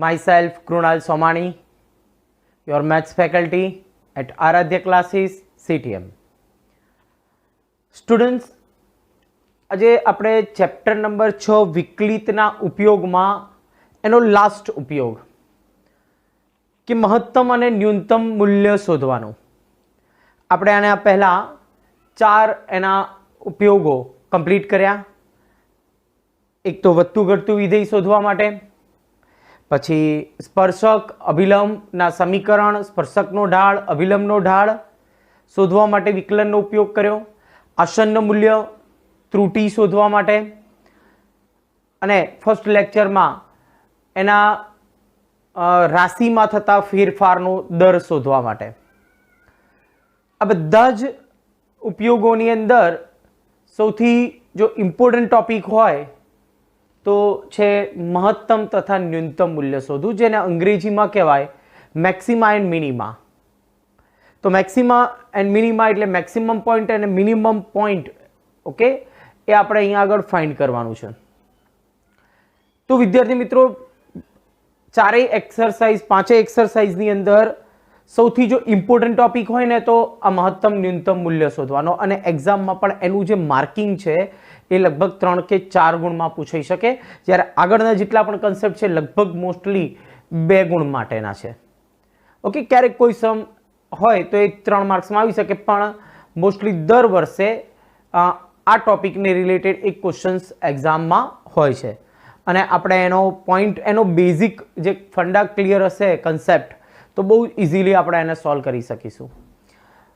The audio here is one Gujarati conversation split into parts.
myself Krunal Somani, your maths faculty at Aradhya Classes CTM. Students, આજે આપણે ચેપ્ટર નંબર 6 વિકલિતના ઉપયોગમાં એનો લાસ્ટ ઉપયોગ કે મહત્તમ અને ન્યૂનતમ મૂલ્ય શોધવાનું. આપણે આને પહેલા 4 એના ઉપયોગો કમ્પ્લીટ કર્યા. એક તો વધતું ઘટતું વિધેય શોધવા માટે, પછી સ્પર્શક અભિલંબના સમીકરણ, સ્પર્શકનો ઢાળ, અભિલંબનો ઢાળ શોધવા માટે વિકલનનો ઉપયોગ કર્યો, આસન્ન મૂલ્ય ત્રુટિ શોધવા માટે, અને ફર્સ્ટ લેક્ચરમાં એના રાશિમાં થતા ફેરફારનો દર શોધવા માટે. આ બધા જ ઉપયોગોની અંદર સૌથી જો ઇમ્પોર્ટન્ટ ટોપિક હોય તો છે મહત્તમ તથા ન્યૂનતમ મૂલ્ય શોધવું, જેને અંગ્રેજીમાં કહેવાય મેક્સિમા એન્ડ મિનિમા. તો મેક્સિમા એન્ડ મિનિમા એટલે મેક્સિમમ પોઈન્ટ અને મિનિમમ પોઈન્ટ, ઓકે, એ આપણે અહીંયા આગળ ફાઇન્ડ કરવાનું છે. તો વિદ્યાર્થી મિત્રો, ચારેય એક્સરસાઇઝ, પાંચેય એક્સરસાઇઝની અંદર સૌથી જો ઇમ્પોર્ટન્ટ ટોપિક હોય ને તો આ મહત્તમ ન્યૂનતમ મૂલ્ય શોધવાનો, અને એક્ઝામમાં પણ એનું જે માર્કિંગ છે એ લગભગ 3 કે 4 ગુણમાં પૂછાઈ શકે, જ્યારે આગળના જેટલા પણ કન્સેપ્ટ છે લગભગ મોસ્ટલી 2 ગુણ માટેના છે. ઓકે, ક્યારેક કોઈ સમ હોય તો એ 3 માર્ક્સમાં આવી શકે, પણ મોસ્ટલી દર વર્ષે આ ટોપિકને રિલેટેડ એક ક્વેશ્ચન્સ એક્ઝામમાં હોય છે, અને આપણે એનો પોઈન્ટ, એનો બેઝિક જે ફંડા ક્લિયર હશે કન્સેપ્ટ, તો બહુ ઇઝીલી આપણે એને સોલ્વ કરી શકીશું.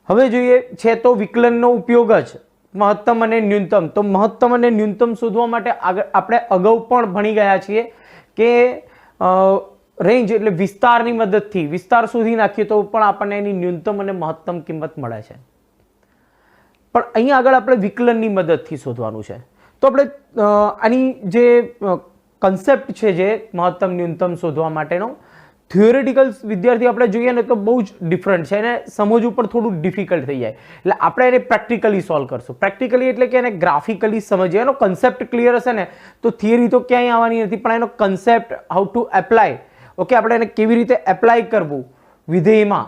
હવે જોઈએ છે તો વિકલનનો ઉપયોગ જ મહત્તમ અને ન્યૂનતમ. તો મહત્તમ અને ન્યૂનતમ શોધવા માટે આપણે અગાઉ પણ ભણી ગયા છીએ કે રેન્જ એટલે વિસ્તારની મદદથી વિસ્તાર શોધી નાખીએ તો પણ આપણને એની ન્યૂનતમ અને મહત્તમ કિંમત મળે છે. પણ અહીંયા આગળ આપણે વિકલનની મદદથી શોધવાનું છે. તો આપણે આની જે કન્સેપ્ટ છે જે મહત્તમ ન્યૂનતમ શોધવા માટેનો, થિયોરેટિકલ વિદ્યાર્થી આપણે જોઈએ ને તો બહુ જ ડિફરન્ટ છે, એને સમજવું પણ થોડું ડિફિકલ્ટ થઈ જાય. એટલે આપણે એને પ્રેક્ટિકલી સોલ્વ કરશું. પ્રેક્ટિકલી એટલે કે એને ગ્રાફિકલી સમજીએ. એનો કન્સેપ્ટ ક્લિયર હશે ને તો થિયરી તો ક્યાંય આવવાની નથી, પણ એનો concept, how to apply, okay, આપણે એને કેવી રીતે એપ્લાય કરવું વિધેયમાં,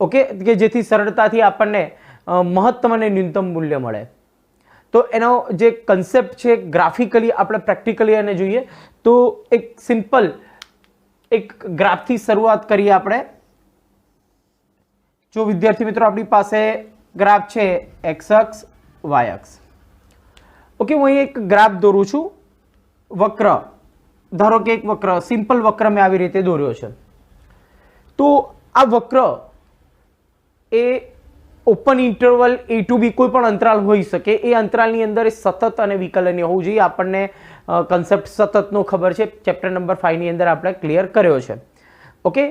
ઓકે, કે જેથી સરળતાથી આપણને મહત્તમ અને ન્યૂનતમ મૂલ્ય મળે. તો એનો જે કન્સેપ્ટ છે ગ્રાફિકલી આપણે પ્રેક્ટિકલી એને જોઈએ. તો એક સિમ્પલ એક ગ્રાફથી શરૂઆત કરીએ આપણે. જો વિદ્યાર્થી મિત્રો આપણી પાસે ગ્રાફ છે એક્સ અક્ષ, વાય અક્ષ. ઓકે, હું અહીં એક ગ્રાફ દોરું છું. વક્ર, ધારો કે એક વક્ર, સિમ્પલ વક્ર મેં આવી રીતે દોર્યો છે. તો આ વક્ર એ open interval a to b કોઈ પણ અંતરાલ હોઈ શકે. એ અંતરાલની અંદર એ સતત અને વિકલનીય હોવું જોઈએ. આપણને કન્સેપ્ટ સતતનો ખબર છે, ચેપ્ટર નંબર 5 ની અંદર આપણે ક્લિયર કર્યો છે. ઓકે,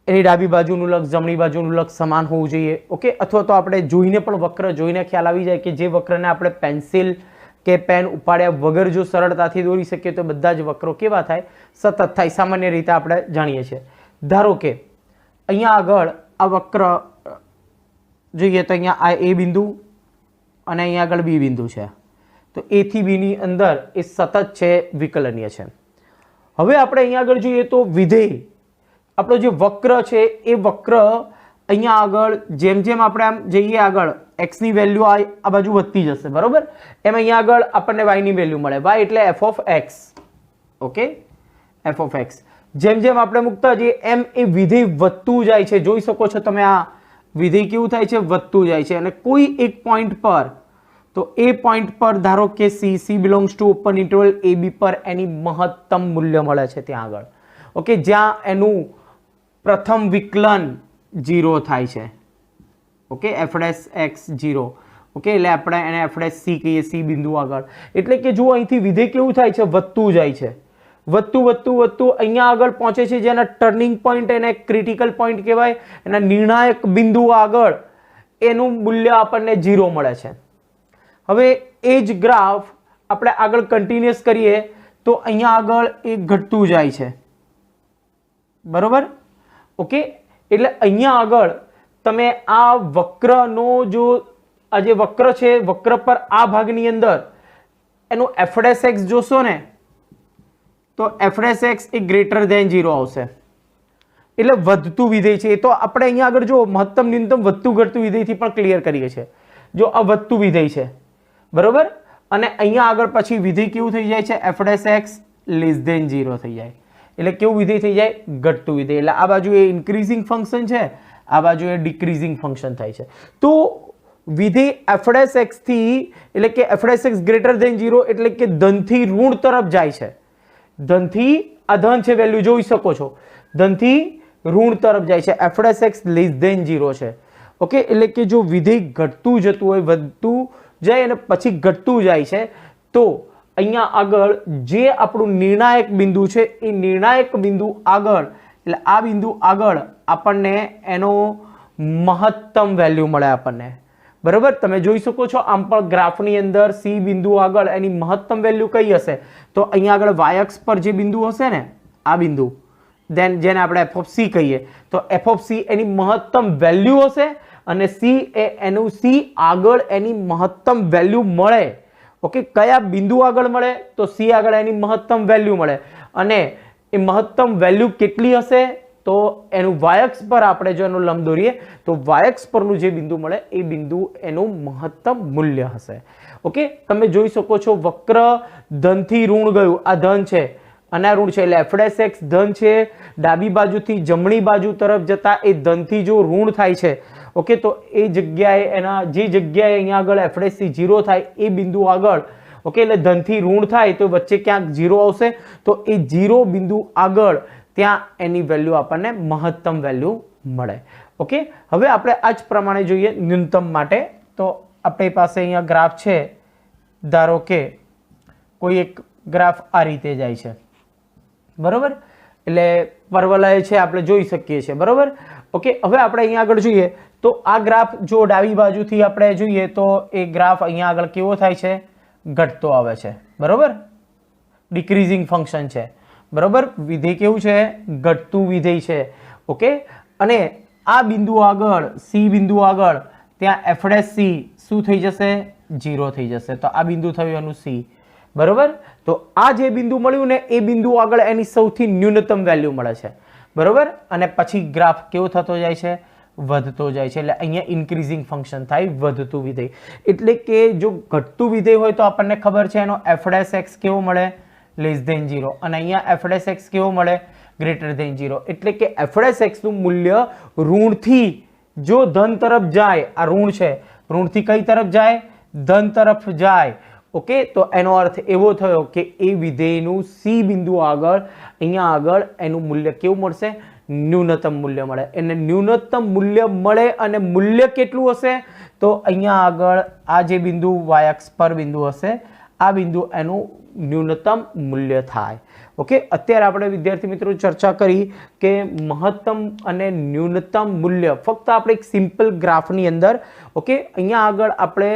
એની ડાબી બાજુનું લક્ષ, જમણી બાજુનું લક્ષ સમાન હોવું જોઈએ. ઓકે, અથવા તો આપણે જોઈને પણ વક્ર જોઈને ખ્યાલ આવી જાય કે જે વક્રને આપણે પેન્સિલ કે પેન ઉપાડ્યા વગર જો સરળતાથી દોરી શકીએ તો બધા જ વક્રો કેવા થાય? સતત થાય. સામાન્ય રીતે આપણે જાણીએ છીએ. ધારો કે અહીંયા આગળ આ વક્ર જોઈએ તો અહીંયા આ એ બિંદુ અને અહીંયા આગળ બી બિંદુ છે. તો a થી b ની અંદર એ સતત છે, વિકલનીય છે. હવે આપણે અહીંયા આગળ જોઈએ તો વિધેય, આપણો જે વક્ર છે એ વક્ર અહીંયા આગળ જેમ જેમ આપણે આમ જઈએ આગળ, x ની વેલ્યુ આ બાજુ વધતી જશે, બરોબર? એમ અહીંયા આગળ આપણને y ની વેલ્યુ મળે. y એટલે f of x. Okay, f of x. જેમ જેમ આપણે મૂકતા જઈએ એમ એ વિધેય વધતું જાય છે. જોઈ શકો છો તમે, આ વિધેય કેવું થાય છે? વધતું જાય છે. અને કોઈ એક પોઈન્ટ પર, તો એ પોઈન્ટ પર ધારો કે c belongs to open interval a b પર એની મહત્તમ મૂલ્ય મળે છે ત્યાં આગળ. ઓકે, જ્યાં એનું પ્રથમ વિકલન 0 થાય છે. Okay, f' x 0. ઓકે, એટલે આપણે એને f' c કહીએ, c બિંદુ આગળ. એટલે કે જો અહીંથી વિધેય કેવું થાય છે? વધતું જાય છે. વધતું વધતું વધતું અહીંયા આગળ પહોંચે છે, જેના ટર્નિંગ પોઈન્ટ, એને ક્રિટિકલ પોઈન્ટ કહેવાય. એના નિર્ણાયક બિંદુ આગળ એનું મૂલ્ય આપણને 0 મળે છે. હવે એ જ ગ્રાફ આપણે આગળ કન્ટિન્યુઅસ કરીએ તો અહીંયા આગળ એ ઘટતું જાય છે, બરોબર? ઓકે, એટલે અહીંયા આગળ તમે આ વક્રનો જો આ જે વક્ર છે, વક્ર પર આ ભાગની અંદર એનું f' x જોશો ને તો f(x) એ ગ્રેટર ધેન 0 આવશે, એટલે વધતું વિધેય છે. એ તો આપણે અહીંયા આગળ જો મહત્તમ ન્યૂનતમ વધતું ઘટતું વિધેયથી પણ ક્લિયર કરીએ છીએ. જો આ વધતું વિધેય છે બરોબર, અને અહીંયા આગળ પછી વિધેય કેવું થઈ જાય છે, f(x) લેસ ધેન 0 થઈ જાય, એટલે કેવું વિધેય થઈ જાય, ઘટતું વિધેય. એટલે આ બાજુ એ ઇન્ક્રીઝિંગ ફંક્શન છે, આ બાજુ એ ડિક્રીઝિંગ ફંક્શન થાય છે. તો વિધેય f(x) થી એટલે કે f(x) ગ્રેટર ધેન 0 એટલે કે ધનથી ઋણ તરફ જાય છે. ધનથી આ ધન છે, વેલ્યુ જોઈ શકો છો, ધનથી ઋણ તરફ જાય છે, f(x) લેસ ધેન 0 છે. ઓકે, એટલે કે જો વિધેય ઘટતું જતું હોય, વધતું જાય અને પછી ઘટતું જાય છે, તો અહીંયા આગળ જે આપણું નિર્ણાયક બિંદુ છે એ નિર્ણાયક બિંદુ આગળ એટલે આ બિંદુ આગળ આપણને એનો મહત્તમ વેલ્યુ મળે આપણને બરોબર. તમે જોઈ શકો છો આમ પણ ગ્રાફની અંદર સી બિંદુ આગળ એની મહત્તમ વેલ્યુ કઈ હશે, તો અહીંયા આગળ y અક્ષ પર જે બિંદુ હશે ને આ બિંદુ, દેન જેને આપણે f(c) કહીએ, તો f(c) એની મહત્તમ વેલ્યુ હશે અને c એ એનું c આગળ એની મહત્તમ વેલ્યુ મળે. ઓકે, કયા બિંદુ આગળ મળે, તો c આગળ એની મહત્તમ વેલ્યુ મળે, અને એ મહત્તમ વેલ્યુ કેટલી હશે, તો એનું y અક્ષ પર આપણે જો એનો લંબ દોરીએ તો y અક્ષ પરનું જે બિંદુ મળે એ બિંદુ એનું મહત્તમ મૂલ્ય હશે. ઓકે, તમે જોઈ શકો છો વક્ર ધનથી ઋણ ગયું, આ ધન છે અને આ ઋણ છે, એટલે f(x) ધન છે, ડાબી બાજુથી જમણી બાજુ તરફ જતા એ ધનથી જો ઋણ થાય છે. ઓકે, તો એ જગ્યાએ એના જે જગ્યાએ અહીંયા આગળ f(c) 0 થાય એ બિંદુ આગળ, ઓકે, એટલે ધનથી ઋણ થાય તો વચ્ચે ક્યાંક 0 આવશે, તો એ 0 બિંદુ આગળ ત્યાં એની વેલ્યુ આપણને મહત્તમ વેલ્યુ મળે. ઓકે, હવે આપણે આ જ પ્રમાણે જોઈએ ન્યૂનતમ માટે. તો આપણી પાસે અહીંયા ગ્રાફ છે, ધારો કે કોઈ એક ગ્રાફ આ રીતે જાય છે બરોબર, એટલે પરવલય છે આપણે જોઈ શકીએ છીએ બરોબર. ઓકે, હવે આપણે અહીંયા આગળ જોઈએ તો આ ગ્રાફ જો ડાબી બાજુથી આપણે જોઈએ તો એ ગ્રાફ અહીંયા આગળ કેવો થાય છે, ઘટતો આવે છે બરોબર, ડિક્રીઝિંગ ફંક્શન છે બરોબર. વિધેય કેવું છે, ઘટતું વિધેય છે. ઓકે, અને આ બિંદુ આગળ સી બિંદુ આગળ ત્યાં f(c) શું થઈ જશે, 0 થઈ જશે. તો આ બિંદુ થયું એનું c બરોબર. તો આ જે બિંદુ મળ્યું ને એ બિંદુ આગળ એની સૌથી ન્યૂનતમ વેલ્યુ મળે છે બરોબર, અને પછી ગ્રાફ કેવો થતો જાય છે, વધતો જાય છે. એટલે અહીંયા ઇન્ક્રીઝિંગ ફંક્શન થાય, વધતું વિધેય. એટલે કે જો ઘટતું વિધેય હોય તો આપણને ખબર છે એનો f(x) કેવો મળે, લેસ ધેન 0, અને અહીંયા f(x) કેવો મળે, ગ્રેટર ધેન 0. એટલે કે f(x) નું મૂલ્ય ઋણથી જો ધન તરફ જાય, આ ઋણ છે, ઋણથી કઈ તરફ જાય, ધન તરફ જાય. ઓકે, તો એનો અર્થ એવો થયો કે એ વિધેયનું સી બિંદુ આગળ અહીંયા આગળ એનું મૂલ્ય કેવું મળશે, ન્યૂનતમ મૂલ્ય મળે. એને ન્યૂનતમ મૂલ્ય મળે અને મૂલ્ય કેટલું હશે, તો અહીંયા આગળ આ જે બિંદુ y અક્ષ પર બિંદુ હશે, આ બિંદુ એનું ન્યૂનતમ મૂલ્ય થાય. ઓકે, અત્યારે આપણે વિદ્યાર્થી મિત્રો ચર્ચા કરી કે મહત્તમ અને ન્યૂનતમ મૂલ્ય ફક્ત આપણે એક સિમ્પલ ગ્રાફની અંદર. ઓકે, અહીંયા આગળ આપણે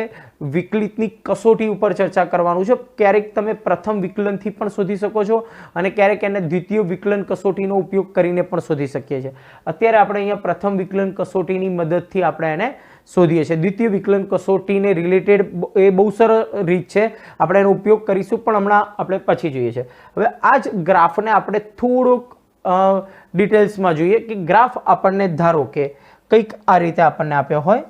વિકલિતની કસોટી ઉપર ચર્ચા કરવાનું છે. ક્યારેક તમે પ્રથમ વિકલનથી પણ શોધી શકો છો અને ક્યારેક એને દ્વિતીય વિકલન કસોટીનો ઉપયોગ કરીને પણ શોધી શકીએ છીએ. અત્યારે આપણે અહીંયા પ્રથમ વિકલન કસોટીની મદદથી આપણે એને શોધીએ છીએ. દ્વિતીય વિકલન કસોટીને રિલેટેડ એ બહુ સરળ રીત છે, આપણે એનો ઉપયોગ કરીશું, પણ હમણાં આપણે પછી જોઈએ છીએ. હવે આ જ ગ્રાફને આપણે થોડુંક ડિટેલ્સમાં જોઈએ કે ગ્રાફ આપણને ધારો કે કંઈક આ રીતે આપણને આપ્યો હોય,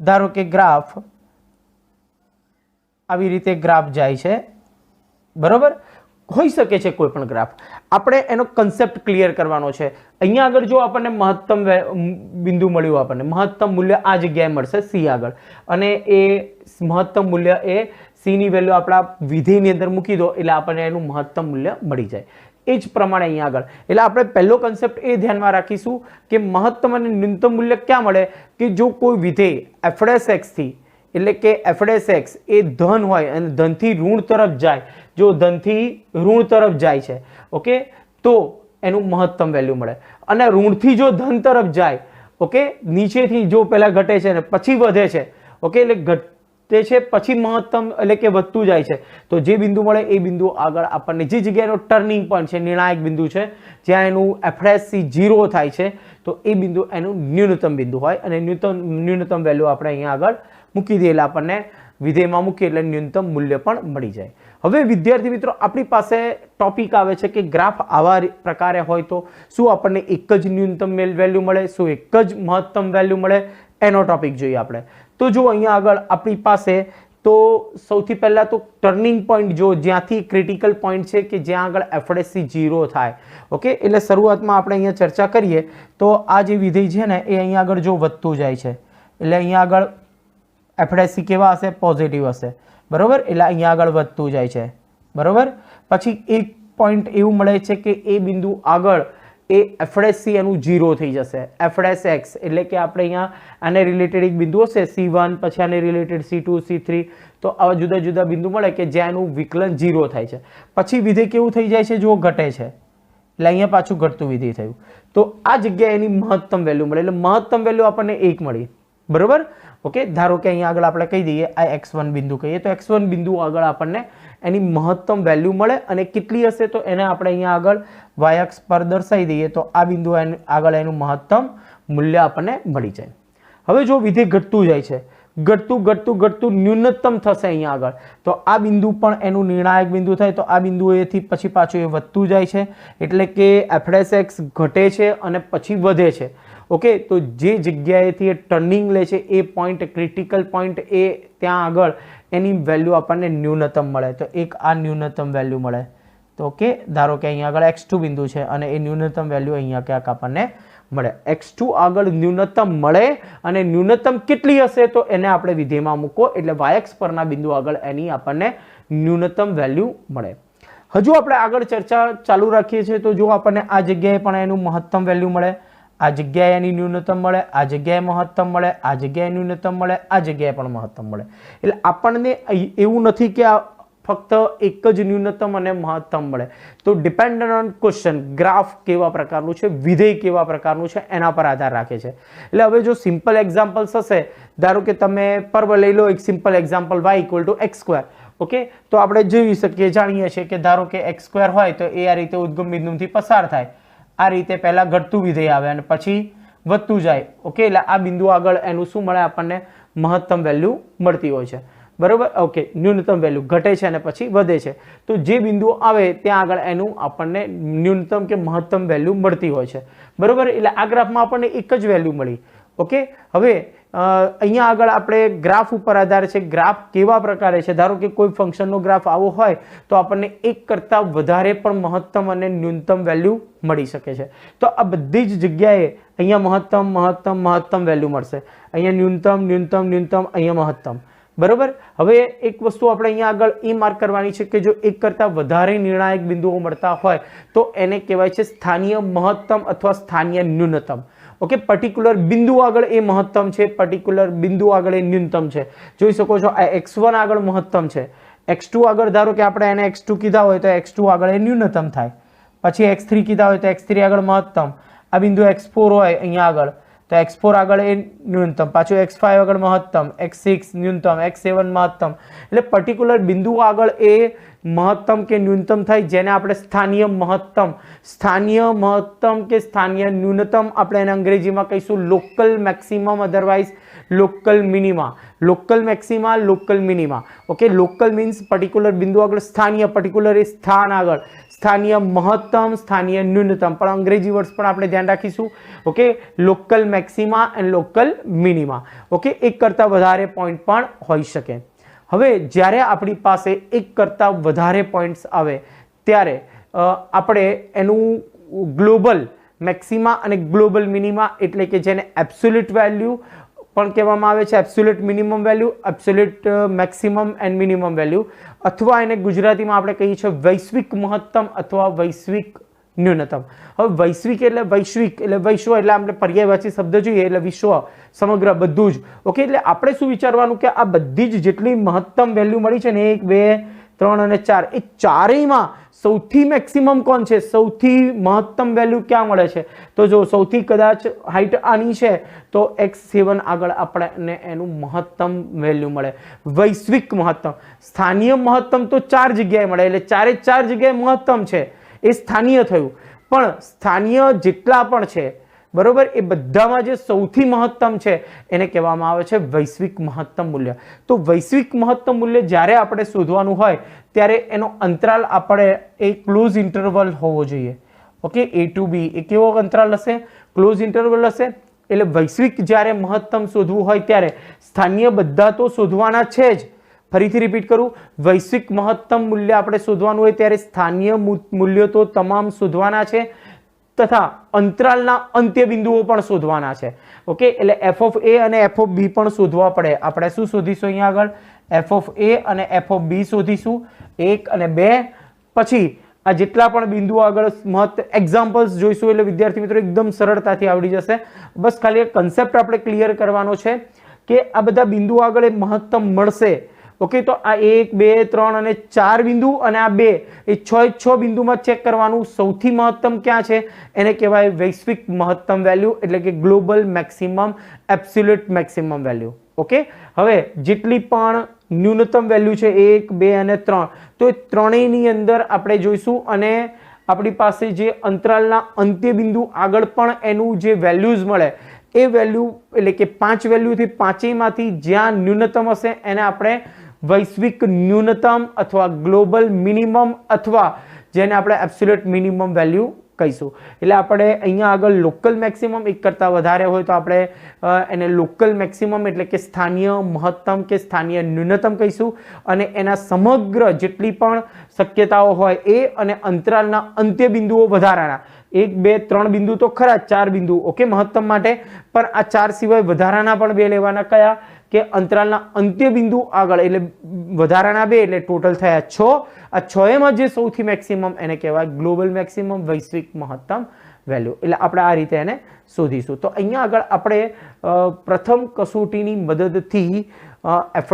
ધારો કે ગ્રાફ આવી રીતે ગ્રાફ જાય છે બરોબર, હોઈ શકે છે કોઈ પણ ગ્રાફ. આપણે એનો કન્સેપ્ટ ક્લિયર કરવાનો છે. અહીંયા આગળ જો આપણને મહત્તમ બિંદુ મળ્યું, આપણને મહત્તમ મૂલ્ય આ જગ્યાએ મળશે સી આગળ, અને એ મહત્તમ મૂલ્ય એ સી ની વેલ્યુ આપણા વિધેયની અંદર મૂકી દો એટલે આપણને એનું મહત્તમ મૂલ્ય મળી જાય. એ જ પ્રમાણે અહીંયા આગળ એટલે આપણે પહેલો કન્સેપ્ટ એ ધ્યાનમાં રાખીશું કે મહત્તમ અને ન્યૂનતમ મૂલ્ય ક્યાં મળે, કે જો કોઈ વિધેય f(x) થી એટલે કે f(x) એ ધન હોય અને ધનથી ઋણ તરફ જાય, જો ધનથી ઋણ તરફ જાય છે ઓકે, તો એનું મહત્તમ વેલ્યુ મળે, અને ઋણથી જો ધન તરફ જાય ઓકે, નીચેથી જો પહેલા ઘટે છે ને પછી વધે છે ઓકે, એટલે ઘટે છે પછી મહત્તમ એટલે કે વધતું જાય છે, તો જે બિંદુ મળે એ બિંદુ આગળ આપણને જે જગ્યાએનો ટર્નિંગ પોઈન્ટ છે, નિર્ણાયક બિંદુ છે, જ્યાં એનું f(c) 0 થાય છે, તો એ બિંદુ એનું ન્યૂનતમ બિંદુ હોય, અને ન્યૂનતમ વેલ્યુ આપણે અહીંયા આગળ મૂકી દઈએ એટલે આપણને વિધેયમાં મૂકીએ એટલે ન્યૂનતમ મૂલ્ય પણ મળી જાય. હવે વિદ્યાર્થી મિત્રો આપણી પાસે ટોપિક આવે છે કે ગ્રાફ આવા પ્રકારે હોય તો શું આપણને એક જ ન્યૂનતમ વેલ્યુ મળે, શું એક જ મહત્તમ વેલ્યુ મળે, એનો ટોપિક જોઈએ આપણે. તો જો અહીંયા આગળ આપણી પાસે તો સૌથી પહેલા તો ટર્નિંગ પોઈન્ટ જો જ્યાંથી ક્રિટિકલ પોઈન્ટ છે કે જ્યાં આગળ એફએસસી 0 થાય. ઓકે, એટલે શરૂઆતમાં આપણે અહીંયા ચર્ચા કરીએ તો આ જે વિધેય છે ને એ અહીંયા આગળ જો વધતું જાય છે એટલે અહીંયા આગળ એફએસસી કેવા હશે, પોઝિટિવ હશે, બરોબર. એટલે અહીંયા આગળ વધતું જાય છે, બરોબર. પછી એક પોઈન્ટ એવું મળે છે કે એ બિંદુ આગળ એ એફએસસી એનું 0 થઈ જશે, એફએસએક્સ એટલે કે આપણે અહીંયા આને રિલેટેડ એક બિંદુ હશે C1, પછી આને રિલેટેડ C2, C3, તો આવા જુદા જુદા બિંદુ મળે કે જ્યાં એનું વિકલન 0 થાય છે. પછી વિધેય કેવું થઈ જાય છે, જો ઘટે છે એટલે અહીંયા પાછું ઘટતું વિધેય થયું. તો આ જગ્યાએ એની મહત્તમ વેલ્યુ મળે એટલે મહત્તમ વેલ્યુ આપણને 1 મળી, બરોબર. ઓકે, ધારો કે અહીંયા આગળ આપણે કહી દઈએ આ x1 બિંદુ કહીએ તો x1 બિંદુ આગળ આપણને એની મહત્તમ વેલ્યુ મળે અને કેટલી હશે તો એને આપણે અહીંયા આગળ y અક્ષ પર દર્શાવી દઈએ તો આ બિંદુ આગળ એનું મહત્તમ મૂલ્ય આપણને મળી જાય. હવે જો વિધેય ઘટતું જાય છે, ઘટતું ઘટતું ઘટતું ન્યૂનતમ થશે અહીંયા આગળ, તો આ બિંદુ પણ એનું નિર્ણાયક બિંદુ થાય તો આ બિંદુ એથી પછી પાછું એ વધતું જાય છે એટલે કે એફએસએક્સ ઘટે છે અને પછી વધે છે. ઓકે, તો જે જગ્યાએથી એ ટર્નિંગ લે છે એ પોઈન્ટ ક્રિટિકલ પોઈન્ટ એ ત્યાં આગળ એની વેલ્યુ આપણને ન્યૂનતમ મળે તો એક આ ન્યૂનતમ વેલ્યુ મળે. તો ઓકે, ધારો કે અહીંયા આગળ x2 બિંદુ છે અને એ ન્યૂનતમ વેલ્યુ અહીંયા ક્યાંક આપણને મળે. x2 આગળ ન્યૂનતમ મળે અને ન્યૂનતમ કેટલી હશે તો એને આપણે વિધેયમાં મૂકો એટલે y અક્ષ પરના બિંદુ આગળ એની આપણને ન્યૂનતમ વેલ્યુ મળે. હજુ આપણે આગળ ચર્ચા ચાલુ રાખીએ છીએ તો જો આપણને આ જગ્યાએ પણ એનું મહત્તમ વેલ્યુ મળે, આ જગ્યાએ એની ન્યૂનતમ મળે, આ જગ્યાએ મહત્તમ મળે, આ જગ્યાએ ન્યૂનતમ મળે, આ જગ્યાએ પણ મહત્તમ મળે. એટલે આપણને એવું નથી કે આ ફક્ત એક જ ન્યૂનતમ અને મહત્તમ મળે. તો ડિપેન્ડન્ટ ઓન ક્વેશ્ચન, ગ્રાફ કેવા પ્રકારનું છે, વિધેય કેવા પ્રકારનું છે એના પર આધાર રાખે છે. એટલે હવે જો સિમ્પલ એક્ઝામ્પલ્સ હશે, ધારો કે તમે પર્વ લઈ લો એક simple example y = x². Okay, તો આપણે જોઈ શકીએ, જાણીએ છીએ કે ધારો કે x² હોય તો એ આ રીતે ઉદ્ગમ બિંદુથી પસાર થાય. આ રીતે પહેલા ઘટતું વિધેય આવે અને પછી વધતું જાય. ઓકે, એટલે આ બિંદુ આગળ એનું શું મળે આપણને મહત્તમ વેલ્યુ મળતી હોય છે, બરોબર. ઓકે, ન્યૂનતમ વેલ્યુ ઘટે છે અને પછી વધે છે તો જે બિંદુ આવે ત્યાં આગળ એનું આપણને ન્યૂનતમ કે મહત્તમ વેલ્યુ મળતી હોય છે, બરોબર. એટલે આ ગ્રાફમાં આપણને એક જ વેલ્યુ મળી. ઓકે, હવે અહીંયા આગળ આપણે ગ્રાફ ઉપર આધાર છે, ગ્રાફ કેવા પ્રકારે છે. ધારો કે કોઈ ફંક્શનનો ગ્રાફ આવો હોય તો આપણને એક કરતાં વધારે પણ મહત્તમ અને ન્યૂનતમ વેલ્યુ મળી શકે છે. તો આ બધી જ જગ્યાએ અહીંયા મહત્તમ મહત્તમ મહત્તમ વેલ્યુ મળશે, અહીંયા ન્યૂનતમ ન્યૂનતમ ન્યૂનતમ, અહીંયા મહત્તમ, બરોબર. હવે એક વસ્તુ આપણે અહીંયા આગળ એ માર્ક કરવાની છે કે જો એક કરતાં વધારે નિર્ણાયક બિંદુઓ મળતા હોય તો એને કહેવાય છે સ્થાનીય મહત્તમ અથવા સ્થાનીય ન્યૂનતમ. ઓકે, પર્ટિક્યુલર બિંદુ આગળ એ મહત્તમ છે, પર્ટિક્યુલર બિંદુ આગળ એ ન્યૂનતમ છે. જોઈ શકો છો આ x1 આગળ મહત્તમ છે, x2 આગળ ધારો કે આપણે એને x2 કીધા હોય તો x2 આગળ એ ન્યૂનતમ થાય, પછી x3 કીધા હોય તો x3 આગળ મહત્તમ, આ બિંદુ x4 હોય અહીંયા આગળ તો x4 આગળ એ ન્યૂનતમ, પાછું x5 આગળ મહત્તમ, x6 ન્યૂનતમ, x7 મહત્તમ. એટલે પર્ટિક્યુલર બિંદુ આગળ એ મહત્તમ કે ન્યૂનતમ થાય જેને આપણે સ્થાનીય મહત્તમ, સ્થાનીય મહત્તમ કે સ્થાનીય ન્યૂનતમ આપણે એને અંગ્રેજીમાં કહીશું local maximum, otherwise local minima. Local maxima, local minima. Okay, local means particular બિંદુ આગળ સ્થાનીય, પર્ટિક્યુલર એ સ્થાન આગળ સ્થાનીય મહત્તમ, સ્થાનીય ન્યૂનતમ, પણ અંગ્રેજી વર્ડ્સ પણ આપણે ધ્યાન રાખીશું. Okay, local maxima and local minima. Okay, એક કરતાં વધારે પોઈન્ટ પણ હોઈ શકે. હવે જ્યારે આપણી પાસે એક કરતાં વધારે પોઈન્ટ્સ આવે ત્યારે આપણે એનું ગ્લોબલ મેક્સિમા અને ગ્લોબલ મિનિમા એટલે કે જેને એબ્સોલ્યુટ વેલ્યુ પણ કહેવામાં આવે છે, absolute minimum value, absolute maximum and minimum value, અથવા એને ગુજરાતીમાં આપણે કહીએ છીએ વૈશ્વિક મહત્તમ અથવા વૈશ્વિક ન્યૂનતમ. હવે વૈશ્વિક એટલે વૈશ્વિક એટલે વિશ્વ, એટલે આપણે પર્યાયવાચી શબ્દ જોઈએ એટલે વિશ્વ, સમગ્ર, બધું જ. ઓકે, એટલે આપણે શું વિચારવાનું કે આ બધી જ જેટલી મહત્તમ વેલ્યુ મળી છે ને 1, 2, 3 અને 4, એ ચારેયમાં સૌથી મેક્સિમમ કોણ છે, સૌથી મહત્તમ વેલ્યુ ક્યાં મળે છે? તો જો સૌથી કદાચ હાઈટ આની છે તો x7 આગળ આપણને એનું મહત્તમ વેલ્યુ મળે, વૈશ્વિક મહત્તમ. સ્થાનીય મહત્તમ તો 4 જગ્યાએ મળે એટલે 4 જગ્યાએ મહત્તમ છે, એ સ્થાનીય થયું. પણ સ્થાનીય જેટલા પણ છે બરોબર, એ બધામાં જે સૌથી મહત્તમ છે એને કહેવામાં આવે છે વૈશ્વિક મહત્તમ મૂલ્ય. તો વૈશ્વિક મહત્તમ મૂલ્ય જ્યારે આપણે શોધવાનું હોય ત્યારે એનો અંતરાલ આપણે એ ક્લોઝ ઇન્ટરવલ હોવો જોઈએ. ઓકે, A to B એ કેવો અંતરાલ હશે? ક્લોઝ ઇન્ટરવલ હશે. એટલે વૈશ્વિક જ્યારે મહત્તમ શોધવું હોય ત્યારે સ્થાનીય બધા તો શોધવાના છે જ. ફરીથી રિપીટ કરું, વૈશ્વિક મહત્તમ મૂલ્ય આપણે શોધવાનું હોય ત્યારે સ્થાનીય મૂલ્યો તો તમામ શોધવાના છે તથા અંતરાલના અંત્ય બિંદુઓ પણ શોધવાના છે. ઓકે, એટલે f of a અને f of b પણ શોધવા પડે. આપણે શું શોધીશું અહીંયા આગળ? f of a અને f of b શોધીશું, 1 અને 2. પછી આ જેટલા પણ બિંદુઓ આગળ એક્ઝામ્પલ્સ જોઈશું એટલે વિદ્યાર્થી મિત્રો એકદમ સરળતાથી આવડી જશે. બસ ખાલી એક કન્સેપ્ટ આપણે ક્લિયર કરવાનો છે કે આ બધા બિંદુઓ આગળ એ મહત્તમ મળશે. ઓકે, તો આ 1 2 3 અને 4 બિંદુ અને આ 2 એ 6 બિંદુમાં ચેક કરવાનું સૌથી મહત્તમ ક્યાં છે એને કહેવાય વૈશ્વિક મહત્તમ વેલ્યુ, એટલે કે global maximum absolute maximum value. Okay, હવે જેટલી પણ ન્યૂનતમ વેલ્યુ છે 1 2 અને 3, તો એ ત્રણેયની અંદર આપણે જોઈશું અને આપણી પાસે જે અંતરાલના અંત્ય બિંદુ આગળ પણ એનું જે વેલ્યુઝ મળે એ વેલ્યુ એટલે કે 5 વેલ્યુથી પાંચેયમાંથી જ્યાં ન્યૂનતમ હશે એને આપણે વૈશ્વિક ન્યૂનતમ અથવા ગ્લોબલ મિનિમમ અથવા જેને આપણે એબ્સોલ્યુટ મિનિમમ વેલ્યુ કહીશું. એટલે આપણે અહીંયા આગળ લોકલ મેક્સિમમ એક કરતાં વધારે હોય તો આપણે એને લોકલ મેક્સિમમ એટલે કે સ્થાનીય મહત્તમ કે સ્થાનીય ન્યૂનતમ કહીશું અને એના સમગ્ર જેટલી પણ શક્યતાઓ હોય એ અને અંતરાલના અંત્ય બિંદુઓ વધારાના 1 2 3 બિંદુ તો ખરા, 4 બિંદુ ઓકે મહત્તમ માટે, પણ આ 4 સિવાય વધારાના પણ 2 લેવાના. કયા? કે અંતરાલના અંત્ય બિંદુ આગળ એટલે વધારાના 2 એટલે ટોટલ થયા 6. આ 6 જે સૌથી મેક્સિમમ એને કહેવાય ગ્લોબલ મેક્સિમમ વૈશ્વિક મહત્તમ વેલ્યુ. એટલે આપણે આ રીતે એને શોધીશું. તો અહીંયા આગળ આપણે પ્રથમ કસોટીની મદદથી f'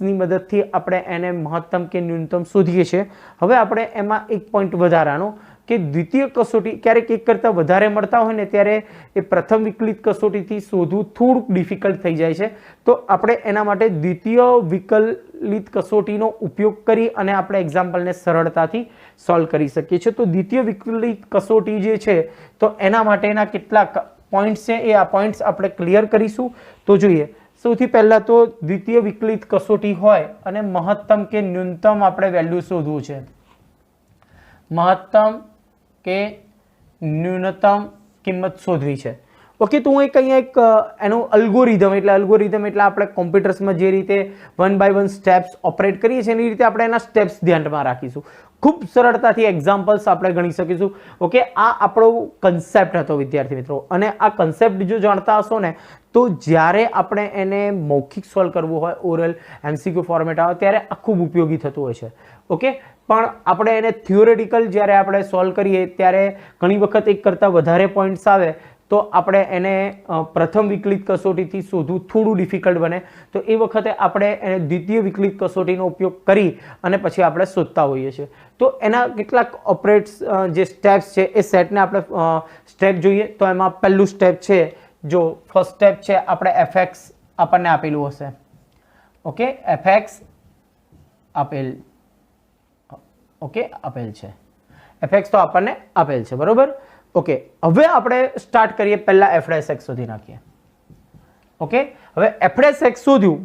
ની મદદથી આપણે એને મહત્તમ કે ન્યૂનતમ શોધીએ છીએ. હવે આપણે એમાં એક પોઈન્ટ વધારાનો કે દ્વિતીય કસોટી ક્યારેક એક કરતાં વધારે મળતા હોય ને ત્યારે એ પ્રથમ વિકલિત કસોટીથી શોધવું થોડુંક ડિફિકલ્ટ થઈ જાય છે. તો આપણે એના માટે દ્વિતીય વિકલિત કસોટીનો ઉપયોગ કરી અને આપણે એક્ઝામ્પલને સરળતાથી સોલ્વ કરી શકીએ છીએ. તો દ્વિતીય વિકલિત કસોટી જે છે તો એના માટેના કેટલાક પોઈન્ટ્સ છે એ આ પોઈન્ટ્સ આપણે ક્લિયર કરીશું. તો જોઈએ, સૌથી પહેલાં તો દ્વિતીય વિકલિત કસોટી હોય અને મહત્તમ કે ન્યૂનતમ આપણે વેલ્યુ શોધવું છે. મહત્તમ કે ન્યૂનતમ કિંમત શોધવી છે. ઓકે, તો હું અહીંયા એક એનું અલ્ગોરિધમ એટલે આપણે કોમ્પ્યુટર્સમાં જે રીતે 1 by 1 સ્ટેપ્સ ઓપરેટ કરીએ છીએ એની રીતે આપણે એના સ્ટેપ્સ ધ્યાનમાં રાખીશું. ખૂબ સરળતાથી એક્ઝામ્પલ્સ આપણે ગણી શકીશું. ઓકે, આ આપણો કન્સેપ્ટ હતો વિદ્યાર્થી મિત્રો, અને આ કન્સેપ્ટ જો જાણતા હશો ને તો જ્યારે આપણે એને મૌખિક સોલ્વ કરવું હોય ઓરલ MCQ ફોર્મેટ આવે ત્યારે આ ખૂબ ઉપયોગી થતું હોય છે. ઓકે, પણ આપણે એને થિયોરેટિકલ જ્યારે આપણે સોલ્વ કરીએ ત્યારે ઘણી વખત એક કરતાં વધારે પોઈન્ટ્સ આવે તો આપણે એને પ્રથમ વિકલિત કસોટીથી શોધવું થોડું ડિફિકલ્ટ બને. તો એ વખતે આપણે એને દ્વિતીય વિકલિત કસોટીનો ઉપયોગ કરી અને પછી આપણે શોધતા હોઈએ છીએ. તો એના કેટલાક ઓપરેટ્સ જે સ્ટેપ્સ છે એ સેટને આપણે સ્ટેપ જોઈએ. તો એમાં પહેલું સ્ટેપ છે, જો ફર્સ્ટ સ્ટેપ છે આપણે fx આપણને આપેલું હશે. ઓકે, fx આપેલ છે, fx તો આપણને આપેલ છે બરોબર. ઓકે, હવે આપણે સ્ટાર્ટ કરીએ, પહેલા f' શોધી નાખીએ. ઓકે, હવે f' શોધ્યું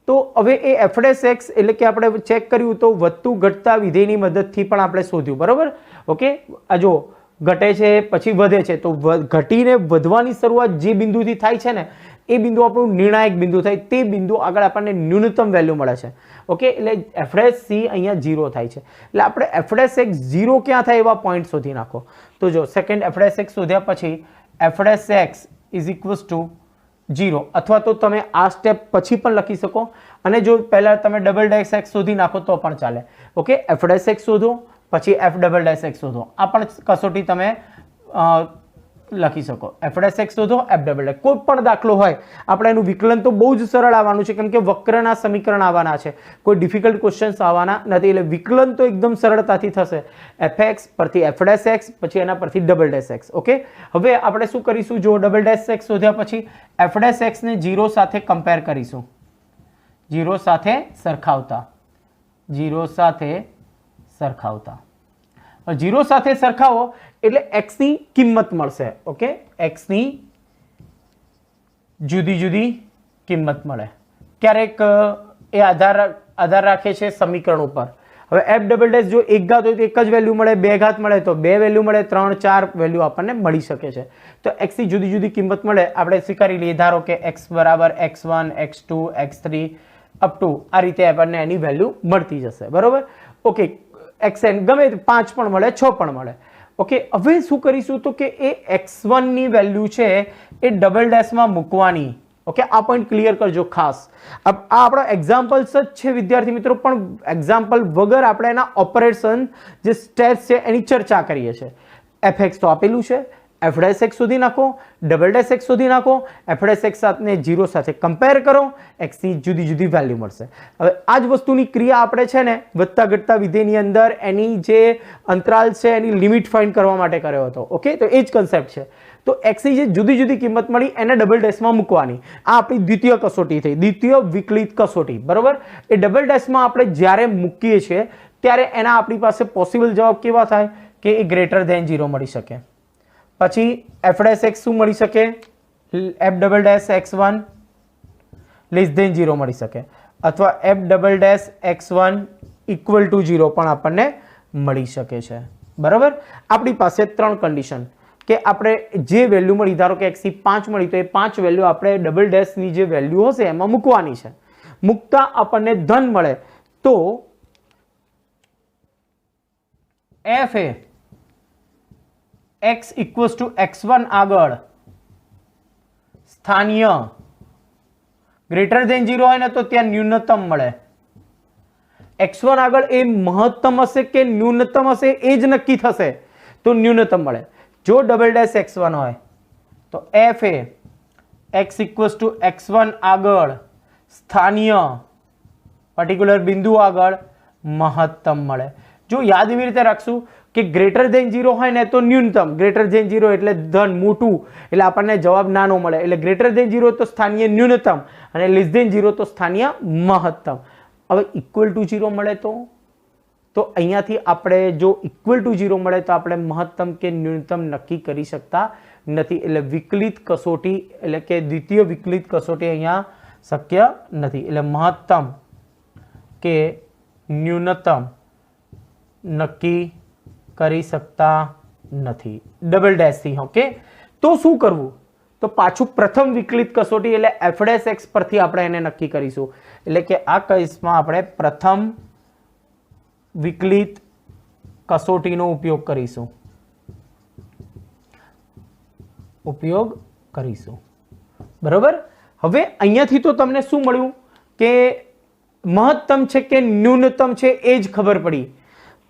તો હવે એ f' એટલે કે આપણે ચેક કર્યું તો વધતું ઘટતા વિધેયની મદદથી પણ આપણે શોધ્યું બરોબર. ઓકે, આ જો ઘટે છે પછી વધે છે તો ઘટીને વધવાની શરૂઆત જે બિંદુથી થાય છે ને એ બિંદુ આપણું નિર્ણાયક બિંદુ થાય, તે બિંદુ આગળ આપણને ન્યૂનતમ વેલ્યુ મળે છે. ઓકે, એટલે f' અહીંયા 0 થાય છે. એટલે આપણે f' 0 ક્યાં થાય એવા પોઈન્ટ શોધી નાખો. તો જો સેકન્ડ f' શોધ્યા પછી f' ઇઝ ઇક્વલ્સ ટુ 0, અથવા તો તમે આ સ્ટેપ પછી પણ લખી શકો અને જો પહેલા તમે f' શોધી નાખો તો પણ ચાલે. ઓકે, f' શોધો પછી f' શોધો, આ પણ કસોટી તમે લખી શકો. f' શોધો, f'. કોઈ પણ દાખલો હોય આપણે એનું વિકલન તો બહુ જ સરળ આવવાનું છે કેમ કે વક્રના સમીકરણ આવવાના છે, કોઈ ડિફિકલ્ટ ક્વેશ્ચન્સ આવવાના નથી. એટલે વિકલન તો એકદમ સરળતાથી થશે. fx પરથી f' પછી એના પરથી f'. ઓકે, હવે આપણે શું કરીશું, જો f' શોધ્યા પછી f' ને 0 સાથે કમ્પેર કરીશું, 0 સાથે સરખાવતા 0 સાથે સરખાવો એટલે x ની કિંમત મળશે. ઓકે, x ની જુદી જુદી કિંમત મળે. ક્યારેક એ આધાર રાખે છે સમીકરણ ઉપર. હવે f ડબલ ડેશ જો એક ઘાત હોય તો એક જ વેલ્યુ મળે, બે ઘાત મળે તો બે વેલ્યુ મળે, 3 4 વેલ્યુ આપણને મળી શકે છે. તો x ની જુદી જુદી કિંમત મળે આપણે સ્વીકારી લઈએ. ધારો કે x બરાબર x1 x2 x3 up to આ રીતે આપણને એની વેલ્યુ મળતી જશે. બરોબર. ઓકે, xn ગમે 5 પણ મળે, 6 પણ મળે. ઓકે, હવે શું કરીશું તો કે એ x1 ની વેલ્યુ છે એ ડબલ ડેશમાં મૂકવાની. ઓકે, આ પોઈન્ટ ક્લિયર કરજો ખાસ. આ આપણો એક્ઝામ્પલ્સ જ છે વિદ્યાર્થી મિત્રો, પણ એક્ઝામ્પલ વગર આપણે એના ઓપરેશન જે સ્ટેપ્સ છે એની ચર્ચા કરીએ છીએ. fx તો આપેલું છે, f ડેશ x સુધી નાખો, ડબલ ડેશ x સુધી નાખો, f ડેશ x સાથે 0 સાથે કમ્પેર કરો, x ની જુદી જુદી વેલ્યુ મળશે. હવે આ જ વસ્તુની ક્રિયા આપણે છે ને વધતા ઘટતા વિધેયની અંદર એની જે અંતરાલ છે એની લિમિટ ફાઇન્ડ કરવા માટે કર્યો હતો. ઓકે, તો એ જ કન્સેપ્ટ છે. તો x ની જે જુદી જુદી કિંમત મળી એને ડબલ ડેશમાં મૂકવાની. આ આપણી દ્વિતીય કસોટી થઈ, દ્વિતીય વિકલિત કસોટી. બરોબર. એ ડબલ ડેશમાં આપણે જ્યારે મૂકીએ છીએ ત્યારે એના આપણી પાસે પોસિબલ જવાબ કેવા થાય કે એ ગ્રેટર ધેન 0 મળી શકે. પછી f ડેશ x શું મળી શકે? f double dash x1 less than 0 મળી શકે, અથવા f double dash x1 equal to 0 પણ આપણને મળી શકે છે. બરાબર. આપણી પાસે 3 કન્ડિશન કે આપણે જે વેલ્યુ મળી, ધારો કે x ની 5 મળી તો એ 5 વેલ્યુ આપણે ડબલ ડેશ ની જે વેલ્યુ હશે એમાં મૂકવાની છે. મૂકતા આપણને ધન મળે તો f A x equals to x1 આગળ સ્થાનીય ગ્રેટર ધેન 0 હોય ને તો ત્યાં ન્યૂનતમ મળે. x1 આગળ એ મહત્તમ હશે કે ન્યૂનતમ હશે એ જ નક્કી થશે, તો ન્યૂનતમ મળે. જો ડબલ ડેશ x1 હોય તો f A x equals to x1 આગળ સ્થાનીય પર્ટિક્યુલર બિંદુ આગળ મહત્તમ મળે. જો યાદ એવી રીતે રાખશું કે ગ્રેટર ધેન 0 હોય ને તો ન્યૂનતમ, ગ્રેટર ધેન 0 એટલે ધન મોટું એટલે આપણને જવાબ નાનો મળે, એટલે ગ્રેટર ધેન 0 તો સ્થાનીય ન્યૂનતમ અને લેસ ધેન 0 તો સ્થાનીય મહત્તમ. હવે ઇક્વલ ટુ 0 મળે તો અહીંયાથી આપણે જો ઇક્વલ ટુ 0 મળે તો આપણે મહત્તમ કે ન્યૂનતમ નક્કી કરી શકતા નથી. એટલે વિકલિત કસોટી એટલે કે દ્વિતીય વિકલિત કસોટી અહીંયા શક્ય નથી. એટલે મહત્તમ કે ન્યૂનતમ નક્કી કરી શકતા નથી ડબલ ડેશથી. ઓકે, તો શું કરવું? તો પાછું પ્રથમ વિકલિત કસોટી એટલે f ડેશ x પરથી આપણે એને નક્કી કરીશું. એટલે કે આ કેસમાં આપણે પ્રથમ વિકલિત કસોટીનો ઉપયોગ કરીશું. બરોબર. હવે અહીંયાથી તો તમને શું મળ્યું કે મહત્તમ છે કે ન્યૂનતમ છે એ જ ખબર પડી,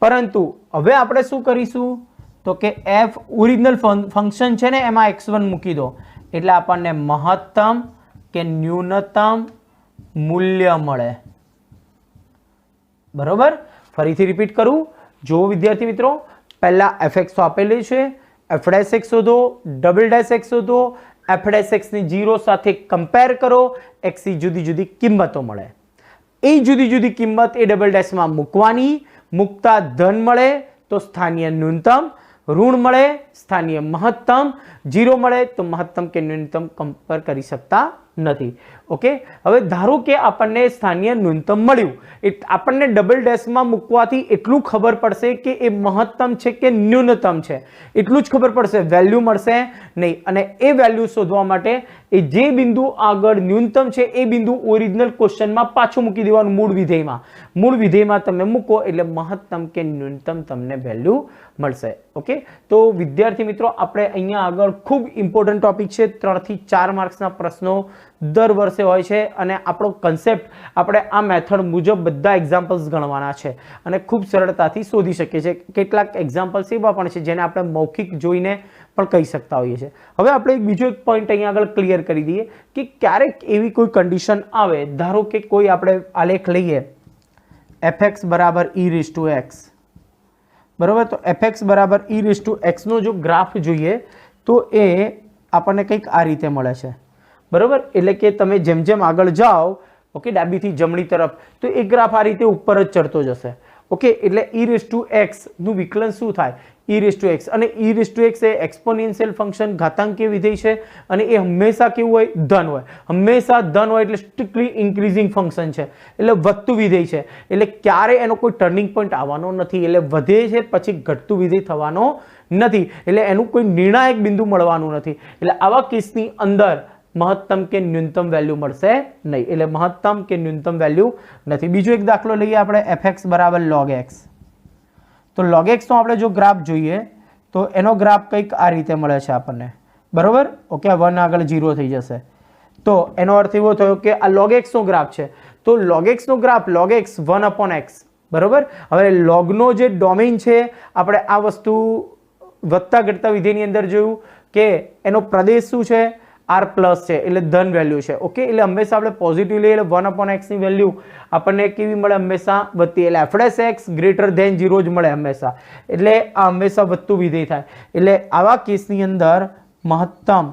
પરંતુ હવે આપણે શું કરીશું તો કે f ઓરિજિનલ ફંક્શન છે ને એમાં x1 મૂકી દો એટલે આપણને મહત્તમ કે ન્યૂનતમ મૂલ્ય મળે. બરોબર. ફરીથી રિપીટ કરું, જો વિદ્યાર્થી મિત્રો, પહેલા fx તો આપેલી છે, f ડેશ x શોધો, ડબલ ડેશ x શોધો, f ડેશ x ની 0 સાથે કમ્પેર કરો, x ની જુદી જુદી કિંમતો મળે. એ જુદી જુદી કિંમત એ ડબલ ડેશમાં મૂકવાની. મૂકતા ધન મળે તો સ્થાનીય ન્યૂનતમ, ઋણ મળે સ્થાનીય મહત્તમ, 0 મળે તો મહત્તમ કે ન્યૂનતમ કમ્પેર કરી શકતા નથી. ઓકે, હવે ધારો કે આપણને સ્થાનીય ન્યૂનતમ મળ્યું, આપણને ડબલ ડેશમાં મૂકવાથી એટલું ખબર પડશે કે એ મહત્તમ છે કે ન્યૂનતમ છે, એટલું જ ખબર પડશે, વેલ્યુ મળશે નહીં. અને એ વેલ્યુ શોધવા માટે એ જે બિંદુ આગળ ન્યૂનતમ છે એ બિંદુ ઓરિજિનલ ક્વેશ્ચનમાં પાછું મૂકી દેવાનું મૂળ વિધેયમાં. મૂળ વિધેયમાં તમે મૂકો એટલે મહત્તમ કે ન્યૂનતમ તમને વેલ્યુ મળશે. ઓકે, તો વિદ્યાર્થી મિત્રો, આપણે અહીંયા આગળ ખૂબ ઇમ્પોર્ટન્ટ ટોપિક છે. 3 થી 4 માર્ક્સના પ્રશ્નો દર વર્ષે હોય છે અને આપણો કન્સેપ્ટ આપણે આ મેથડ મુજબ બધા એક્ઝામ્પલ્સ ગણવાના છે અને ખૂબ સરળતાથી શોધી શકીએ છીએ. કેટલાક એક્ઝામ્પલ્સ એવા પણ છે જેને આપણે મૌખિક જોઈને પણ કહી શકતા હોઈએ છીએ. હવે આપણે બીજો એક પોઈન્ટ અહીંયા આગળ ક્લિયર કરી દઈએ કે ક્યારેક એવી કોઈ કન્ડિશન આવે, ધારો કે કોઈ આપણે આલેખ લઈએ fx બરાબર e રેઝ ટુ x. બરાબર. તો fx બરાબર e રેઝ ટુ x નો જો ગ્રાફ જોઈએ તો એ આપણને કંઈક આ રીતે મળે છે. બરાબર. એટલે કે તમે જેમ જેમ આગળ જાઓ, ઓકે, ડાબીથી જમણી તરફ, તો એ ગ્રાફ આ રીતે ઉપર જ ચડતો જશે. ઓકે, એટલે e રેઝ ટુ x નું વિકલન શું થાય? e રેઝ ટુ x, અને e રેઝ ટુ x એ એક્સપોનેન્શિયલ ફંક્શન, ઘાતાંકીય વિધેય છે, અને એ હંમેશા કેવું હોય? ધન હોય. હંમેશા ધન હોય એટલે સ્ટ્રિક્ટલી ઇન્ક્રીઝિંગ ફંક્શન છે, એટલે વધતું વિધેય છે, એટલે ક્યારે એનો કોઈ ટર્નિંગ પોઈન્ટ આવવાનો નથી, એટલે વધે છે પછી ઘટતું વિધેય થવાનો નથી, એટલે એનું કોઈ નિર્ણાયક બિંદુ મળવાનું નથી. એટલે આવા કેસની અંદર મહત્તમ કે ન્યૂનતમ વેલ્યુ મળશે નહીં, એટલે મહત્તમ કે ન્યૂનતમ વેલ્યુ નથી. બીજો એક દાખલો લઈએ આપણે, fx બરાબર log x. તો log x નો આપણે જો ગ્રાફ જોઈએ તો એનો ગ્રાફ કંઈક આ રીતે મળે છે આપણને, બરોબર. ઓકે, 1 આગળ 0 થઈ જશે, તો એનો અર્થ એવો થયો કે આ log x નો ગ્રાફ છે. તો log x નો ગ્રાફ log x 1/x, બરોબર. હવે લોગનો જે ડોમેઇન છે, આપણે આ વસ્તુ વધતા ઘટતા વિધેયની અંદર જોયું કે એનો પ્રદેશ શું છે? r પ્લસ છે, એટલે ધન વેલ્યુ છે. ઓકે, એટલે હંમેશા આપણે પોઝિટિવ લઈએ એટલે 1/x ની વેલ્યુ આપણને કેવી મળે? હંમેશા વધતી, એટલે f'(x) ગ્રેટર ધેન 0 જ મળે હંમેશા, એટલે આ હંમેશા વધતું વિધેય થાય. એટલે આવા કેસની અંદર મહત્તમ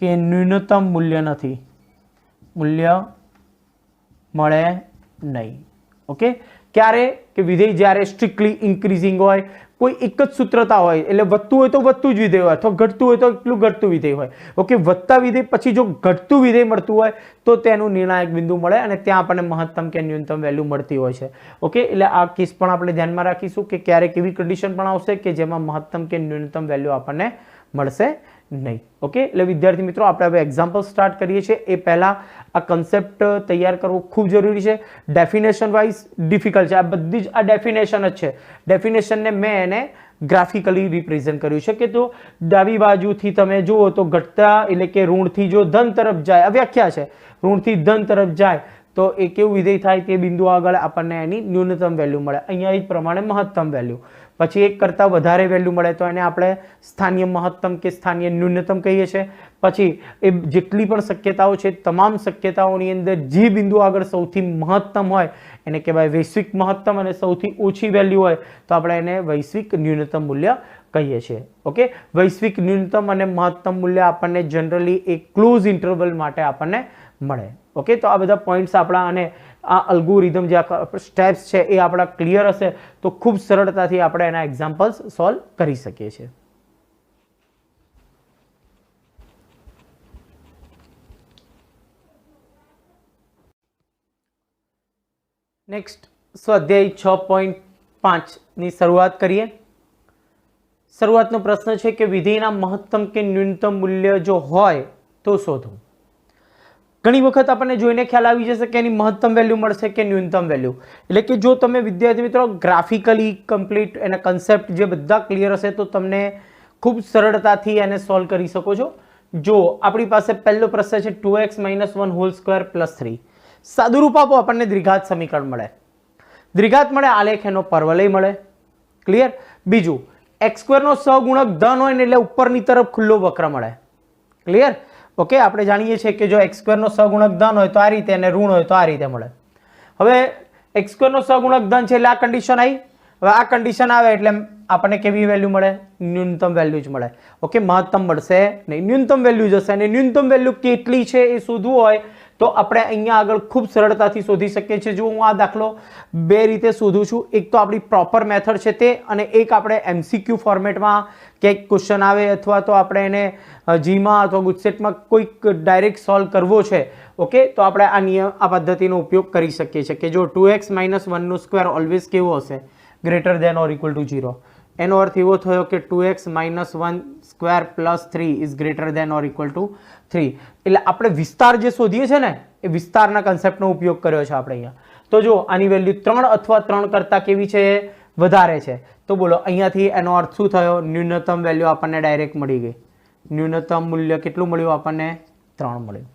કે ન્યૂનતમ મૂલ્ય નથી, મૂલ્ય મળે નહીં. ઓકે, ક્યારે? કે વિધેય જ્યારે સ્ટ્રિક્ટલી ઇન્ક્રીઝિંગ હોય, કોઈ એક જ સૂત્રતા હોય, એટલે વધતું હોય તો વધતું જ વિધેય હોય, અથવા ઘટતું હોય તો એટલું ઘટતું વિધેય હોય. ઓકે, વધતા વિધેય પછી જો ઘટતું વિધેય મળતું હોય તો તેનું નિર્ણાયક બિંદુ મળે, અને ત્યાં આપણને મહત્તમ કે ન્યૂનતમ વેલ્યુ મળતી હોય છે. ઓકે, એટલે આ કેસ પણ આપણે ધ્યાનમાં રાખીશું કે ક્યારેક એવી કન્ડિશન પણ આવશે કે જેમાં મહત્તમ કે ન્યૂનતમ વેલ્યુ આપણને મળશે નહીં. ઓકે, એટલે વિદ્યાર્થી મિત્રો આપણે હવે એક્ઝામ્પલ સ્ટાર્ટ કરીએ છીએ એ પહેલા આ કન્સેપ્ટ તૈયાર કરવો ખૂબ જરૂરી છે. ડેફિનેશન વાઇઝ ડિફિકલ્ટ છે, આ બધી જ આ ડેફિનેશન જ છે. ડેફિનેશનને મેં એને ગ્રાફિકલી રિપ્રેઝન્ટ કર્યું છે કે તો ડાબી બાજુથી તમે જુઓ તો ઘટતા એટલે કે ઋણથી જો ધન તરફ જાય, આ વ્યાખ્યા છે, ઋણથી ધન તરફ જાય તો એ કેવું વિધેય થાય? તે બિંદુ આગળ આપણને એની ન્યૂનતમ વેલ્યુ મળે. અહીંયા એ પ્રમાણે મહત્તમ વેલ્યુ, પછી એક કરતાં વધારે વેલ્યુ મળે તો એને આપણે સ્થાનીય મહત્તમ કે સ્થાનીય ન્યૂનતમ કહીએ છીએ. પછી એ જેટલી પણ શક્યતાઓ છે તમામ શક્યતાઓની અંદર જે બિંદુ આગળ સૌથી મહત્તમ હોય એને કહેવાય વૈશ્વિક મહત્તમ, અને સૌથી ઓછી વેલ્યુ હોય તો આપણે એને વૈશ્વિક ન્યૂનતમ મૂલ્ય કહીએ છીએ. ઓકે, વૈશ્વિક ન્યૂનતમ અને મહત્તમ મૂલ્ય આપણને જનરલી એક ક્લોઝ ઇન્ટરવલ માટે આપણને મળે. ઓકે, તો આ બધા પોઈન્ટ્સ આપણા અને આ અલ્ગોરિધમ જે સ્ટેપ્સ છે એ આપણા ક્લિયર હશે તો ખૂબ સરળતાથી આપણે એના એક્ઝામ્પલ્સ સોલ્વ કરી શકીએ છીએ. નેક્સ્ટ સ્વાધ્યાય 6.5 ની શરૂઆત કરીએ. શરૂઆતનો પ્રશ્ન છે કે વિધેયના મહત્તમ કે ન્યૂનતમ મૂલ્ય જો હોય તો શોધો. ઘણી વખત આપણને જોઈને ખ્યાલ આવી જશે કે એની મહત્તમ વેલ્યુ મળશે કે ન્યૂનતમ વેલ્યુ, એટલે કે જો તમે વિદ્યાર્થી મિત્રો ગ્રાફિકલી કમ્પ્લીટ એના કન્સેપ્ટ જે બધા ક્લિયર હશે તો તમને ખૂબ સરળતાથી એને સોલ્વ કરી શકો છો. જો આપણી પાસે પહેલો પ્રશ્ન છે 2x - 1 હોલ સ્ક્વેર પ્લસ 3. સાદું રૂપ આપો આપણને દ્વિઘાત સમીકરણ મળે. દ્વિઘાત મળે, આલેખ એનો પરવલય મળે. ક્લિયર? બીજું, x² નો સહગુણક ધન હોય ને એટલે ઉપરની તરફ ખુલ્લો વક્ર મળે. ક્લિયર? ઓકે, આપણે જાણીએ છીએ કે જો x² નો સહગુણક ધન હોય તો આ રીતે અને ઋણ હોય તો આ રીતે મળે. હવે x² નો સહગુણક ધન છે એટલે આ કન્ડિશન આવી. હવે આ કન્ડિશન આવે એટલે આપણને કેવી વેલ્યુ મળે? ન્યૂનતમ વેલ્યુ જ મળે. ઓકે, મહત્તમ મળશે નહીં, ન્યૂનતમ વેલ્યુ જશે. અને ન્યૂનતમ વેલ્યુ કેટલી છે એ શોધવું હોય તો આપણે અહીંયા આગળ ખૂબ સરળતાથી શોધી શકીએ છીએ. જો હું આ દાખલો બે રીતે શોધું છું, એક તો આપણી પ્રોપર મેથડ છે તે, અને એક આપણે MCQ ફોર્મેટમાં ક્યાંક ક્વેશ્ચન આવે અથવા તો આપણે એને જીમાં અથવા ગુજસેટમાં કોઈક ડાયરેક્ટ સોલ્વ કરવો છે. ઓકે, તો આપણે આ નિયમ આ પદ્ધતિનો ઉપયોગ કરી શકીએ છીએ કે જો 2x - 1 નો સ્ક્વેર ઓલવેઝ કેવો હશે? Greater than or equal to 0. એનો અર્થ એવો થયો કે 2x - 1 square plus 3 is greater than or equal to 3. એટલે આપણે વિસ્તાર જે શોધીએ છીએ ને એ વિસ્તારના કન્સેપ્ટનો ઉપયોગ કર્યો છે આપણે અહીંયા. તો જો આની વેલ્યુ 3 અથવા 3 કરતાં કેવી છે? વધારે છે. તો બોલો અહીંયાથી એનો અર્થ શું થયો? ન્યૂનતમ વેલ્યુ આપણને ડાયરેક્ટ મળી ગઈ. ન્યૂનતમ મૂલ્ય કેટલું મળ્યું આપણને? 3 મળ્યું.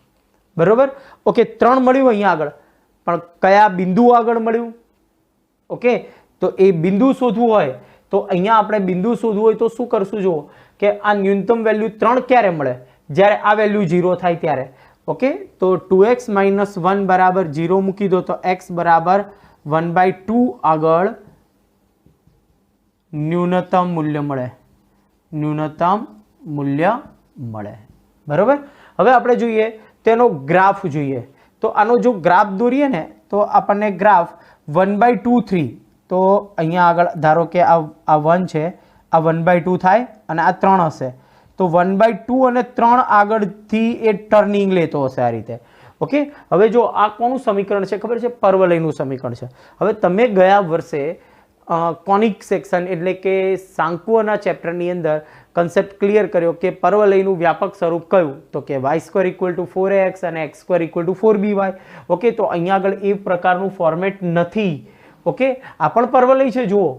બરોબર? ઓકે, 3 મળ્યું અહીંયા આગળ, પણ કયા બિંદુ આગળ મળ્યું? ઓકે, તો એ બિંદુ શોધવું હોય તો અહીંયા આપણે બિંદુ શોધવું હોય તો શું કરશું? જુઓ કે આ ન્યૂનતમ વેલ્યુ 3 ક્યારે મળે? જ્યારે આ વેલ્યુ 0 થાય ત્યારે. ઓકે, તો 2x - 1 બરાબર 0 મૂકી દો તો x બરાબર 1/2 આગળ ન્યૂનતમ મૂલ્ય મળે. ન્યૂનતમ મૂલ્ય મળે. બરોબર? હવે આપણે જોઈએ તેનો ગ્રાફ જોઈએ. તો આનો જો ગ્રાફ દોરીએ ને તો આપણને ગ્રાફ 1/2 3 તો અહીંયા આગળ ધારો કે આ 1 છે, આ 1/2 થાય અને આ 3 હશે, તો 1/2 અને 3 આગળથી એ ટર્નિંગ લેતો હશે આ રીતે. ઓકે, હવે જો આ કોનું સમીકરણ છે ખબર છે? પરવલયનું સમીકરણ છે. હવે તમે ગયા વર્ષે કોનિક સેક્શન એટલે કે શંકુઓના ચેપ્ટરની અંદર કન્સેપ્ટ ક્લિયર કર્યો કે પરવલયનું વ્યાપક સ્વરૂપ કયું? તો કે y² = 4ax અને x² = 4by. ઓકે, તો અહીંયા આગળ એ પ્રકારનું ફોર્મેટ નથી. ઓકે, આ પણ પરવલય છે જુઓ,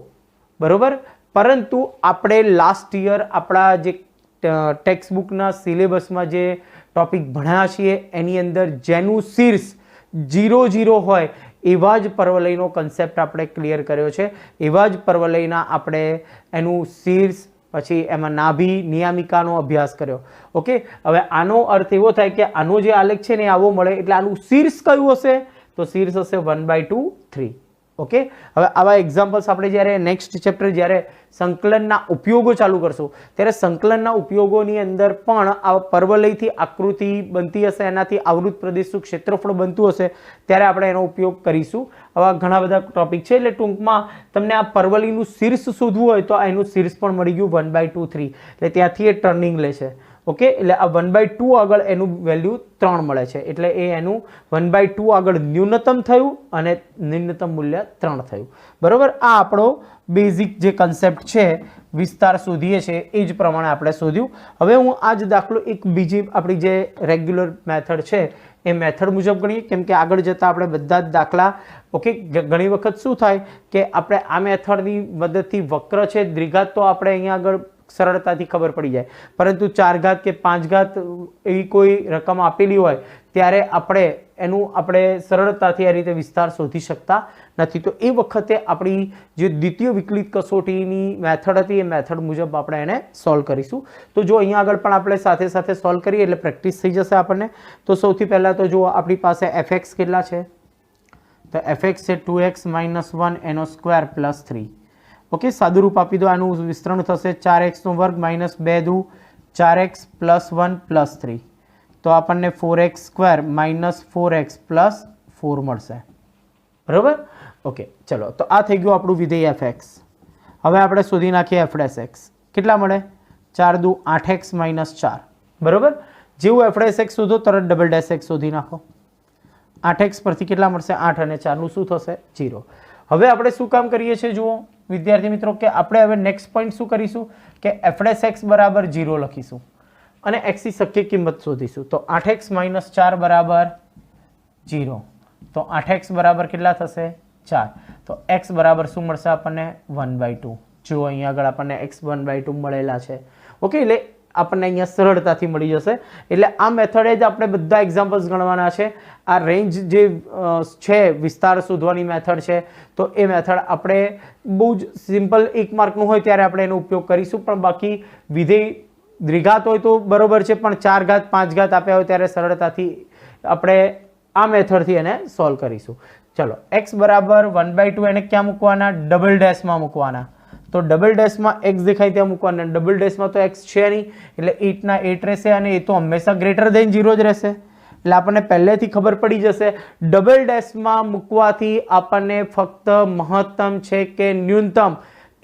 બરોબર, પરંતુ આપણે લાસ્ટ યર આપણા જે ટેક્સ્ટ બુકના સિલેબસમાં જે ટોપિક ભણ્યા છીએ એની અંદર જેનું શીર્ષ 0 હોય એવા જ પરવલયનો કન્સેપ્ટ આપણે ક્લિયર કર્યો છે. એવા જ પરવલયના આપણે એનું શીર્ષ, પછી એમાં નાભી નિયામિકાનો અભ્યાસ કર્યો. ઓકે, હવે આનો અર્થ એવો થાય કે આનો જે આલેખ છે ને આવો મળે એટલે આનું શીર્ષ કયું હશે? તો શીર્ષ હશે 1/2 3. ઓકે, હવે આવા એક્ઝામ્પલ્સ આપણે જ્યારે નેક્સ્ટ ચેપ્ટર જ્યારે સંકલનના ઉપયોગો ચાલુ કરશું ત્યારે સંકલનના ઉપયોગોની અંદર પણ આ પરવલયથી આકૃતિ બનતી હશે, એનાથી આવૃત પ્રદેશનું ક્ષેત્રફળ બનતું હશે, ત્યારે આપણે એનો ઉપયોગ કરીશું. આવા ઘણા બધા ટોપિક છે, એટલે ટૂંકમાં તમને આ પરવલયનું શીર્ષ શોધવું હોય તો એનું શીર્ષ પણ મળી ગયું 1/2 3, એટલે ત્યાંથી એ ટર્નિંગ લે છે. ઓકે, એટલે આ 1/2 આગળ એનું વેલ્યુ 3 મળે છે, એટલે એ એનું 1/2 આગળ ન્યૂનતમ થયું અને ન્યૂનતમ મૂલ્ય 3 થયું. બરોબર, આ આપણો બેઝિક જે કન્સેપ્ટ છે વિસ્તાર શોધીએ છીએ એ જ પ્રમાણે આપણે શોધ્યું. હવે હું આ જ દાખલો એક બીજી આપણી જે રેગ્યુલર મેથડ છે એ મેથડ મુજબ ગણીએ, કેમ કે આગળ જતાં આપણે બધા જ દાખલા ઓકે ઘણી વખત શું થાય કે આપણે આ મેથડની મદદથી વક્ર છે દ્વિઘાત તો આપણે અહીંયા આગળ સરળતાથી ખબર પડી જાય, પરંતુ 4 ઘાત કે 5 ઘાત એવી કોઈ રકમ આપેલી હોય ત્યારે આપણે સરળતાથી આ રીતે વિસ્તાર શોધી શકતા નથી. તો એ વખતે આપણી જે દ્વિતીય વિકલિત કસોટીની મેથડ હતી એ મેથડ મુજબ આપણે એને સોલ્વ કરીશું. તો જો અહીંયા આગળ પણ આપણે સાથે સાથે સોલ્વ કરીએ એટલે પ્રેક્ટિસ થઈ જશે આપણને. તો સૌથી પહેલાં તો જુઓ આપણી પાસે fx કેટલા છે? તો fx છે 2x - 1 એનો સ્ક્વેર પ્લસ 3. ઓકે, સાદું રૂપ આપી દો, આનું વિસ્તરણ થશે 4x² - 2 દુ 4x + 1 + 3, તો આપણને 4x² - 4x + 4 મળશે. બરાબર, ઓકે, ચલો તો આ થઈ ગયું આપણું વિધેય fx. હવે આપણે શોધી નાખીએ f'(x). કેટલા મળે? 4 દુ 8x - 4. બરાબર, જેવું f'(x) શોધો તરત ∬x શોધી નાખો. 8x પરથી કેટલા મળશે? 8 અને 4 નું શું થશે? 0. હવે આપણે શું કામ કરીએ છીએ જુઓ વિદ્યાર્થી મિત્રો કે આપણે હવે નેક્સ્ટ પોઈન્ટ શું કરીશું કે f'(x) = 0 લખીશું અને x ની શક્ય કિંમત શોધીશું. તો 8x - 4 = 0. તો 8x બરાબર કેટલા થશે? 4. તો x બરાબર શું મળશે આપણને? 1/2. જો અહીંયા આગળ આપણને x 1/2 મળેલા છે. ઓકે, એટલે આપણને અહીંયા સરળતાથી મળી જશે. એટલે આ મેથડે જ આપણે બધા એક્ઝામ્પલ્સ ગણવાના છે. આ રેન્જ જે છે વિસ્તાર શોધવાની મેથડ છે, તો એ મેથડ આપણે બહુ જ સિમ્પલ 1 માર્કનું હોય ત્યારે આપણે એનો ઉપયોગ કરીશું, પણ બાકી વિધેય દ્વિઘાત હોય તો બરોબર છે, પણ 4 ઘાત 5 ઘાત આપ્યા હોય ત્યારે સરળતાથી આપણે આ મેથડથી એને સોલ્વ કરીશું. ચલો, x બરાબર 1/2 એને ક્યાં મૂકવાના? ડબલ ડેશમાં મૂકવાના. તો ડબલ ડેશમાં x દેખાય ત્યાં મૂકવાના. ડબલ ડેશમાં તો x છે નહીં એટલે 8 ના 8 રહેશે અને એ તો હંમેશા >0 જ રહેશે. એટલે આપણને પહેલેથી ખબર પડી જશે ડબલ ડેશમાં મૂકવાથી આપણને ફક્ત મહત્તમ છે કે ન્યૂનતમ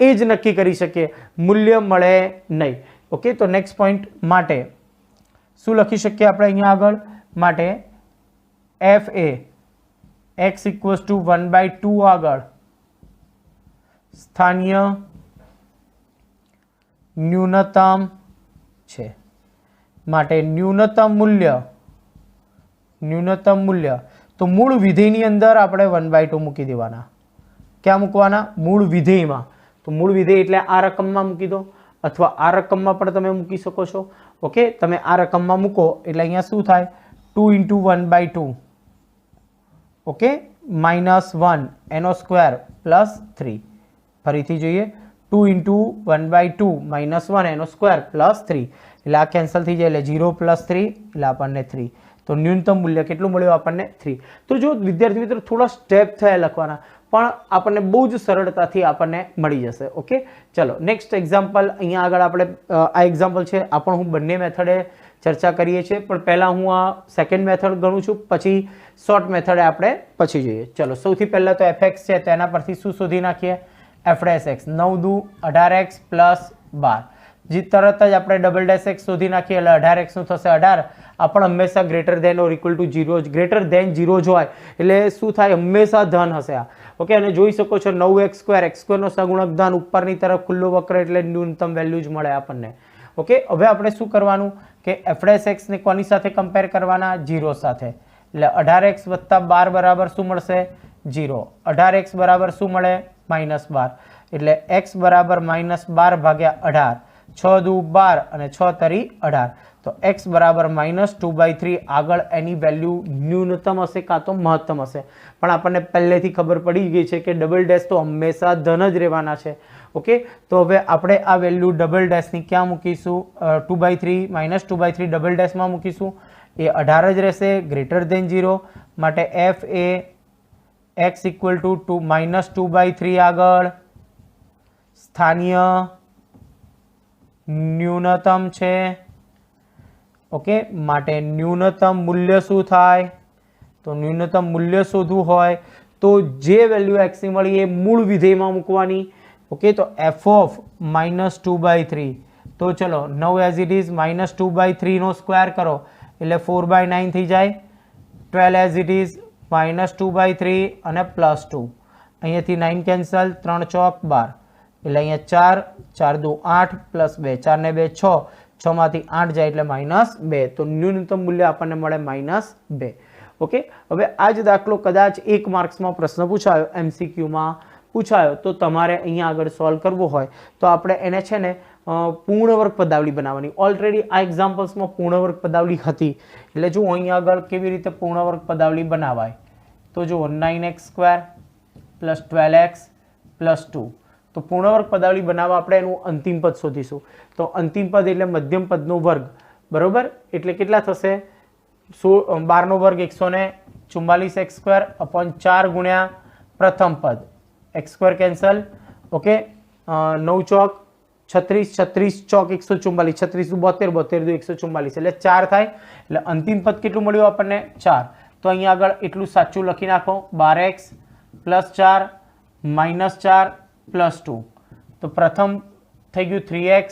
એ જ નક્કી કરી શકીએ, મૂલ્ય મળે નહીં. ઓકે, તો નેક્સ્ટ પોઈન્ટ માટે શું લખી શકીએ આપણે અહીંયા આગળ? માટે f એ x = 1/2 આગળ સ્થાનીય ન્યૂનતમ છે. માટે ન્યૂનતમ મૂલ્ય તો મૂળ વિધેયની અંદર આપણે 1/2 મૂકી દેવાના. ક્યાં મૂકવાના? મૂળ વિધેયમાં. તો મૂળ વિધેય એટલે આ રકમમાં મૂકી દો અથવા આ રકમમાં પણ તમે મૂકી શકો છો. ઓકે, તમે આ રકમમાં મૂકો એટલે અહીંયા શું થાય? 2 × 1/2 ઓકે -1 એનો સ્ક્વેર પ્લસ 3. ફરીથી જોઈએ, 2 × 1/2 -1 એનો સ્ક્વેર પ્લસ 3, એટલે આ કેન્સલ થઈ જાય એટલે 0 + 3 એટલે આપણને 3. તો ન્યૂનતમ મૂલ્ય કેટલું મળ્યું આપણને? 3. તો જો વિદ્યાર્થી મિત્રો થોડા સ્ટેપ થયા લખવાના, પણ આપણને બહુ જ સરળતાથી આપણને મળી જશે. ઓકે, ચલો નેક્સ્ટ એક્ઝામ્પલ અહીંયા આગળ આપણે આ એક્ઝામ્પલ છે આ પણ હું બંને મેથડે ચર્ચા કરીએ છીએ, પણ પહેલાં હું આ સેકન્ડ મેથડ ગણું છું, પછી શોર્ટ મેથડ આપણે પછી જોઈએ. ચલો સૌથી પહેલાં તો fx છે, તો એના પરથી શું શોધી નાખીએ? f'(x) 9 દુ 18x + 12, જે તરત જ આપણે ડબલ ડેશ x શોધી નાખીએ એટલે 18x નું થશે 18. આ પણ હંમેશા greater than or equal to 0, greater than 0 જ હોય એટલે શું થાય? હંમેશા ધન હશે આ. ઓકે, અને જોઈ શકો છો 9x², x² નો સહગુણક ધન, ઉપરની તરફ ખુલ્લો વક્ર એટલે ન્યૂનતમ વેલ્યુ જ મળે આપણને. ઓકે, હવે આપણે શું કરવાનું કે f'(x) ને કોની સાથે કમ્પેર કરવાના? 0 સાથે. એટલે 18x + 12 બરાબર શું મળશે? 0. 18x બરાબર શું મળે? -12. એટલે x બરાબર -12 ભાગ્યા 18, 6 દુ 12 અને 6 તરી 18, તો x બરાબર -2/3. આગળ એની વેલ્યુ ન્યૂનતમ હશે કાં તો મહત્તમ હશે, પણ આપણને પહેલેથી ખબર પડી ગઈ છે કે ડબલ ડેશ તો હંમેશા ધન જ રહેવાના છે. ઓકે, તો હવે આપણે આ વેલ્યુ ડબલ ડેશની ક્યાં મૂકીશું? 2/3 -2/3 ડબલ ડેશમાં મૂકીશું, એ 18 જ રહેશે, ગ્રેટર ધેન 0. માટે f એ x = -2/3 આગળ સ્થાનીય ન્યૂનતમ છે. ઓકે, માટે ન્યૂનતમ મૂલ્ય શું થાય? તો ન્યૂનતમ મૂલ્ય શોધવું હોય તો જે વેલ્યુ x ની મળી એ મૂળ વિધેયમાં મૂકવાની. ઓકે, તો f of -2/3, તો ચલો 9 એઝ ઇટ ઇઝ -2/3 નો સ્ક્વેર કરો એટલે 4/9 થઈ જાય. 12 એઝ ઇટ ઇઝ -2/3 અને +2, અહીંયાથી 9 કેન્સલ, 3 ચોક 12, એટલે અહીંયા 4, 4 દુ 8 + 2, 4 ને 2 6, 6 માંથી 8 જાય એટલે -2, તો ન્યૂનતમ મૂલ્ય આપણને મળે -2. ઓકે, હવે આ જ દાખલો કદાચ 1 માર્ક્સમાં પ્રશ્ન પૂછાયો, MCQમાં પૂછાયો, તો તમારે અહીંયા આગળ સોલ્વ કરવો હોય તો આપણે એને છે ને પૂર્ણ વર્ગ પદાવલી બનાવવાની. ઓલરેડી આ એક્ઝામ્પલ્સમાં પૂર્ણ વર્ગ પદાવલી હતી, એટલે જો અહીંયા આગળ કેવી રીતે પૂર્ણ વર્ગ પદાવલી બનાવાય, તો જુઓ 9x² + 12x + 2. તો પૂર્ણ વર્ગ પદાવલી બનાવવા આપણે એનું અંતિમ પદ શોધીશું. તો અંતિમ પદ એટલે મધ્યમ પદનો વર્ગ, બરોબર? એટલે કેટલા થશે? 12 નો વર્ગ 144x² / 4 ગુણ્યા પ્રથમ પદ, x² કેન્સલ. ઓકે, 9 ચોક 36, 36 ચોક 144, 36 દુ 72, 72 દુ 144, એટલે 4 થાય. એટલે અંતિમ પદ કેટલું મળ્યું આપણને? 4. તો અહીંયા આગળ એટલું સાચું લખી નાખો, 12x + 4 -4 + 2. તો પ્રથમ થઈ ગયું 3x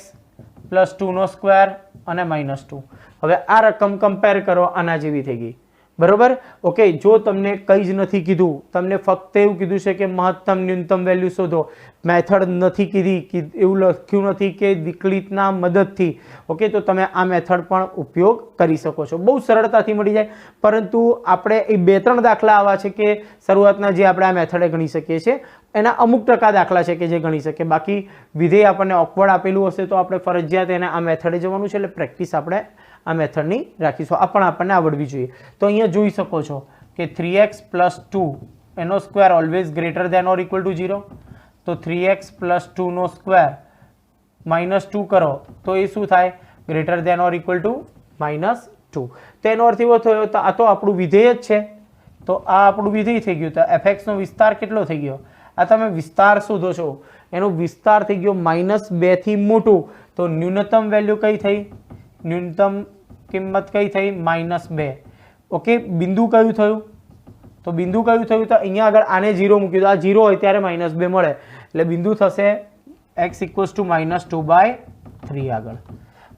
+ 2 નો સ્ક્વેર અને -2. હવે આ રકમ કમ્પેર કરો, આના જેવી થઈ ગઈ, બરોબર? ઓકે, જો તમને કંઈ જ નથી કીધું, તમને ફક્ત એવું કીધું છે કે મહત્તમ ન્યૂનતમ વેલ્યુ શોધો, મેથડ નથી કીધી, એવું લખ્યું નથી કે વિકલિતના મદદથી. ઓકે, તો તમે આ મેથડ પણ ઉપયોગ કરી શકો છો, બહુ સરળતાથી મળી જાય. પરંતુ આપણે એ 2-3 દાખલા આવા છે કે શરૂઆતના જે આપણે આ મેથડે ગણી શકીએ છીએ, એના અમુક ટકા દાખલા છે કે જે ગણી શકીએ. બાકી વિધેય આપણને ઓકવર્ડ આપેલું હશે તો આપણે ફરજિયાત એને આ મેથડે જવાનું છે, એટલે પ્રેક્ટિસ આપણે આ મેથડની રાખીશું. આ પણ આપણને આવડવી જોઈએ. તો અહીંયા જોઈ શકો છો કે 3x + 2 એનો square always greater than or equal to 0. તો 3x + 2 નો સ્ક્વેર -2 કરો તો એ શું થાય? Greater than or equal to -2. તો એનો અર્થ એવો થયો તો આ તો આપણું વિધેય જ છે, તો આ આપણું વિધેય થઈ ગયું. તો fx નો વિસ્તાર કેટલો થઈ ગયો? આ તમે વિસ્તાર શોધો છો, એનો વિસ્તાર થઈ ગયો -2 થી મોટું. તો ન્યૂનતમ વેલ્યુ કઈ થઈ? ન્યૂનતમ કિંમત કઈ થઈ? -2. ઓકે, બિંદુ કયું થયું? તો બિંદુ કયું થયું? તો અહીંયા આગળ આને 0 મૂક્યું, તો આ 0 હોય ત્યારે -2 મળે, એટલે બિંદુ થશે x = -2/3 આગળ.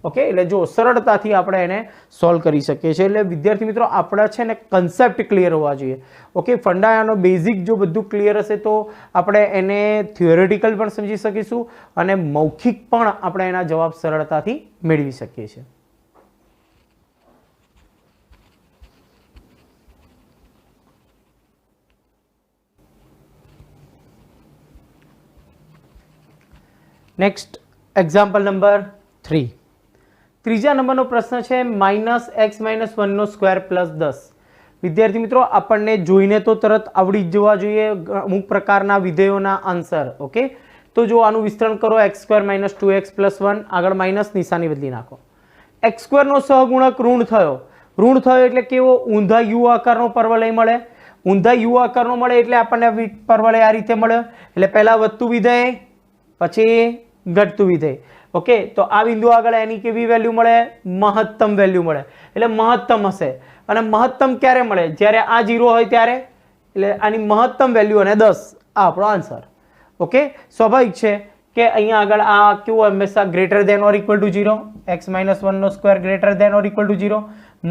ઓકે, એટલે જો સરળતાથી આપણે એને સોલ્વ કરી શકીએ છીએ. એટલે વિદ્યાર્થી મિત્રો, આપણા છે ને કન્સેપ્ટ ક્લિયર હોવા જોઈએ. ઓકે, ફંડાનો બેઝિક જો બધું ક્લિયર હશે તો આપણે એને થિયોરેટિકલ પણ સમજી શકીશું અને મૌખિક પણ આપણે એના જવાબ સરળતાથી મેળવી શકીએ છીએ. Next example number 3. ત્રીજા નંબરનો પ્રશ્ન છે -x - 1 નો સ્ક્વેર + 10. વિદ્યાર્થી મિત્રો, આપણને જોઈને તો તરત આવડી જ જવા જોઈએ અમુક પ્રકારના વિધેયોના આન્સર. ઓકે, તો જો આનું વિસ્તરણ કરો, x² - 2x + 1, આગળ માઇનસ નિશાની બદલી નાખો. x² નો સહગુણક ઋણ થયો. ઋણ થયો એટલે કેવો? ઊંધા યુ આકારનો પરવલય મળે. ઊંધા યુ આકારનો મળે એટલે આપણને પરવલય આ રીતે મળે. એટલે પહેલા વધતું વિધેય, પછી ઘટતું વિધેય. ઓકે, તો આ બિંદુ આગળ એની કેવી વેલ્યુ મળે? મહત્તમ વેલ્યુ મળે. એટલે મહત્તમ હશે. અને મહત્તમ ક્યારે મળે? જ્યારે આ 0 હોય ત્યારે. એટલે આની મહત્તમ વેલ્યુ અને 10 આ આપણો આન્સર. ઓકે, સ્વાભાવિક છે કે અહીંયા આગળ આ કેવું હંમેશા greater than or equal to 0, x - 1 નો square greater than or equal to 0,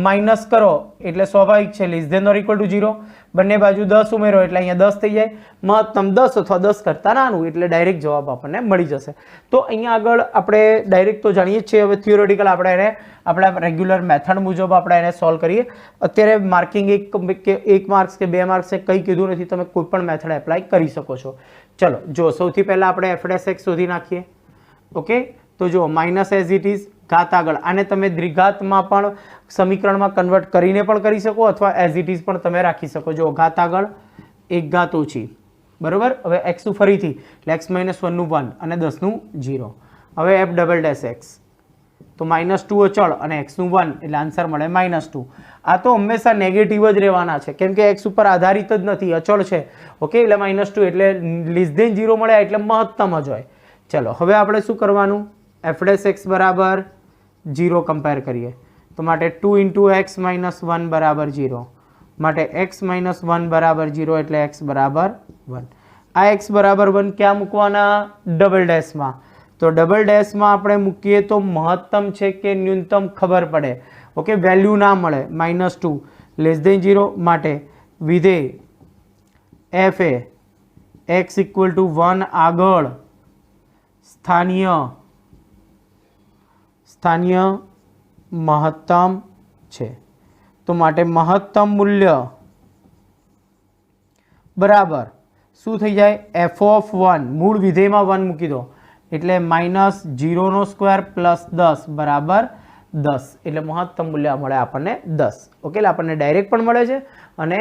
minus કરો એટલે સ્વાભાવિક છે less than or equal to 0, બંને બાજુ 10 ઉમેરો એટલે અહીંયા 10 થઈ જાય, મહત્તમ 10 અથવા 10 કરતાં નાનું, એટલે ડાયરેક્ટ જવાબ આપણને મળી જશે. તો અહીંયા આગળ આપણે ડાયરેક્ટ તો જાણીએ જ છીએ. હવે થિયોરેટિકલ આપણે એને આપણા રેગ્યુલર મેથડ મુજબ આપણે એને સોલ્વ કરીએ. અત્યારે માર્કિંગ એક માર્ક્સ કે 2 માર્ક્સ કંઈ કીધું નથી, તમે કોઈ પણ મેથડ એપ્લાય કરી શકો છો. ચલો જો સૌથી પહેલાં આપણે f' શોધી નાખીએ. ઓકે, તો જો માઇનસ એઝ ઇટ ઇઝ, ઘાત આગળ. આને તમે દ્વિઘાતમાં પણ સમીકરણમાં કન્વર્ટ કરીને પણ કરી શકો અથવા એઝ ઇટ ઇઝ પણ તમે રાખી શકો. જો ઘાત આગળ 1 ઘાત ઓછી, બરોબર. હવે x નું ફરીથી એટલે x - 1 નું 1 અને 10 નું 0. હવે f'(x) તો -2 અચળ અને x નું 1 એટલે આન્સર મળે -2. આ તો હંમેશા નેગેટિવ જ રહેવાના છે કેમ કે x ઉપર આધારિત જ નથી, અચળ છે. ઓકે, એટલે -2 એટલે લેસ ધેન 0 મળ્યા એટલે મહત્તમ જ હોય. ચલો હવે આપણે શું કરવાનું? f' બરાબર 0 કમ્પેર કરીએ તો માટે 2 × x - 1 બરાબર 0, માટે x - 1 બરાબર 0 એટલે x બરાબર 1. આ x બરાબર 1 ક્યાં મૂકવાના? ડબલ ડેશમાં. તો ડબલ ડેશમાં આપણે મૂકીએ તો મહત્તમ છે કે ન્યૂનતમ ખબર પડે. ઓકે, વેલ્યુ ના મળે. -2 લેસ ધેન 0 માટે વિધેય f એ x = 1 આગળ સ્થાનીય મહત્તમ છે. તો માટે મહત્તમ મૂલ્ય બરાબર શું થઈ જાય? f(1) મૂળ વિધેયમાં 1 મૂકી દો એટલે -0 નો સ્ક્વેર પ્લસ 10 બરાબર 10. એટલે મહત્તમ મૂલ્ય મળે આપણને 10. ઓકે, એટલે આપણને ડાયરેક્ટ પણ મળે છે અને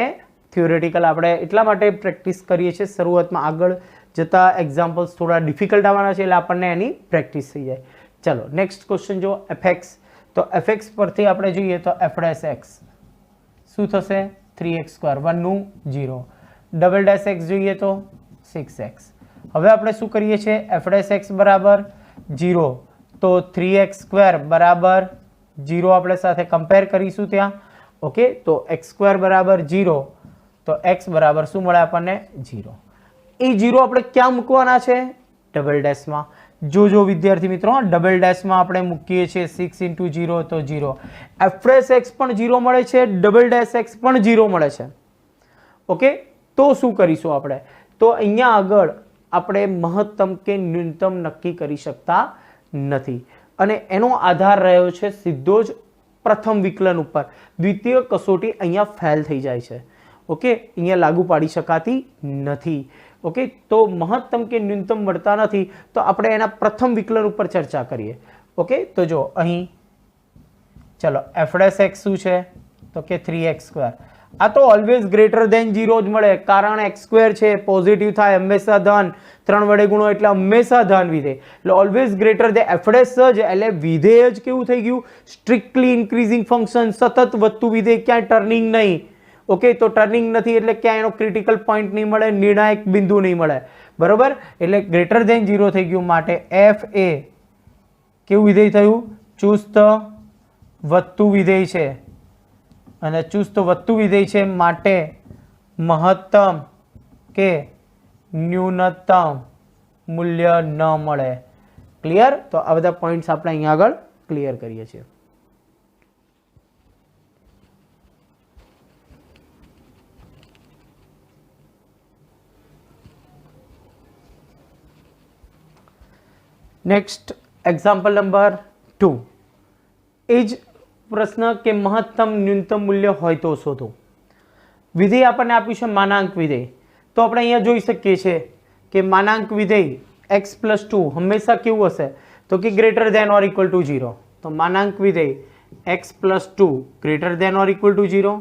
થિયોરેટિકલ આપણે એટલા માટે પ્રેક્ટિસ કરીએ છીએ. શરૂઆતમાં આગળ જતા એક્ઝામ્પલ્સ થોડા ડિફિકલ્ટ આવવાના છે એટલે આપણને એની પ્રેક્ટિસ થઈ જાય. ચલો નેક્સ્ટ ક્વેશ્ચન જો fx. તો fx પરથી આપણે જોઈએ તો f'(x) શું થશે? 3x², 1 નું 0. (x) જોઈએ તો 6x. હવે આપણે શું કરીએ છીએ? f'(x) બરાબર 0 તો 3x² બરાબર 0 આપણે સાથે કમ્પેર કરીશું ત્યાં. ઓકે, તો x² બરાબર 0 તો x બરાબર શું મળે આપણને? 0. એ 0 આપણે ક્યાં મૂકવાના છે? ડબલ ડેશમાં. જો વિદ્યાર્થી મિત્રો, ડબલ ડેશમાં આપણે મૂકીએ છીએ 6 × 0 તો 0. f'(x) પણ 0 મળે છે, (x) પણ 0 મળે છે. ઓકે, તો શું કરીશું આપણે? તો અહીંયા આગળ આપણે મહત્તમ કે ન્યૂનતમ નક્કી કરી શકતા નથી અને એનો આધાર રહ્યો છે સીધો જ પ્રથમ વિકલન ઉપર. દ્વિતીય કસોટી અહીંયા ફેલ થઈ જાય છે. ઓકે, અહીંયા લાગુ પાડી શકાતી નથી. ઓકે, તો મહત્તમ કે ન્યૂનતમ મળતા નથી તો આપણે એના પ્રથમ વિકલન ઉપર ચર્ચા કરીએ. ઓકે, તો જો અહીં ચલો f'(x) શું છે? તો કે 3x². આ તો ઓલવેઝ ગ્રેટર ધેન 0 જ મળે કારણ x² છે, પોઝિટિવ થાય હંમેશા ધન, 3 વડે ગુણો એટલે હંમેશા ધન વિધેય, એટલે ઓલવેઝ ગ્રેટર ધેન f' જ એટલે વિધેય જ કેવું થઈ ગયું? સ્ટ્રિક્ટલી ઇન્ક્રીઝિંગ ફંક્શન, સતત વધતું વિધેય, ક્યાંય ટર્નિંગ નહીં. ઓકે, તો ટર્નિંગ નથી એટલે ક્યાં એનો ક્રિટિકલ પોઈન્ટ નહીં મળે, નિર્ણાયક બિંદુ નહીં મળે. બરોબર, એટલે ગ્રેટર ધેન 0 થઈ ગયું માટે f એ કેવું વિધેય થયું? ચુસ્ત વધતું વિધેય છે અને ચુસ્ત વધતું વિધેય છે માટે મહત્તમ કે ન્યૂનતમ મૂલ્ય ન મળે. ક્લિયર? તો આ બધા પોઈન્ટ્સ આપણે અહીંયા આગળ ક્લિયર કરીએ છીએ. Next example number 2. એ જ પ્રશ્ન કે મહત્તમ ન્યૂનતમ મૂલ્ય હોય તો શોધો. વિધેય આપણને આપ્યું છે માનાંક વિધેય. તો આપણે અહીંયા જોઈ શકીએ છીએ કે માનાંક વિધેય x + 2 હંમેશા કેવું હશે? તો કે greater than or equal to 0. તો માનાંક વિધેય x + 2 greater than or equal to 0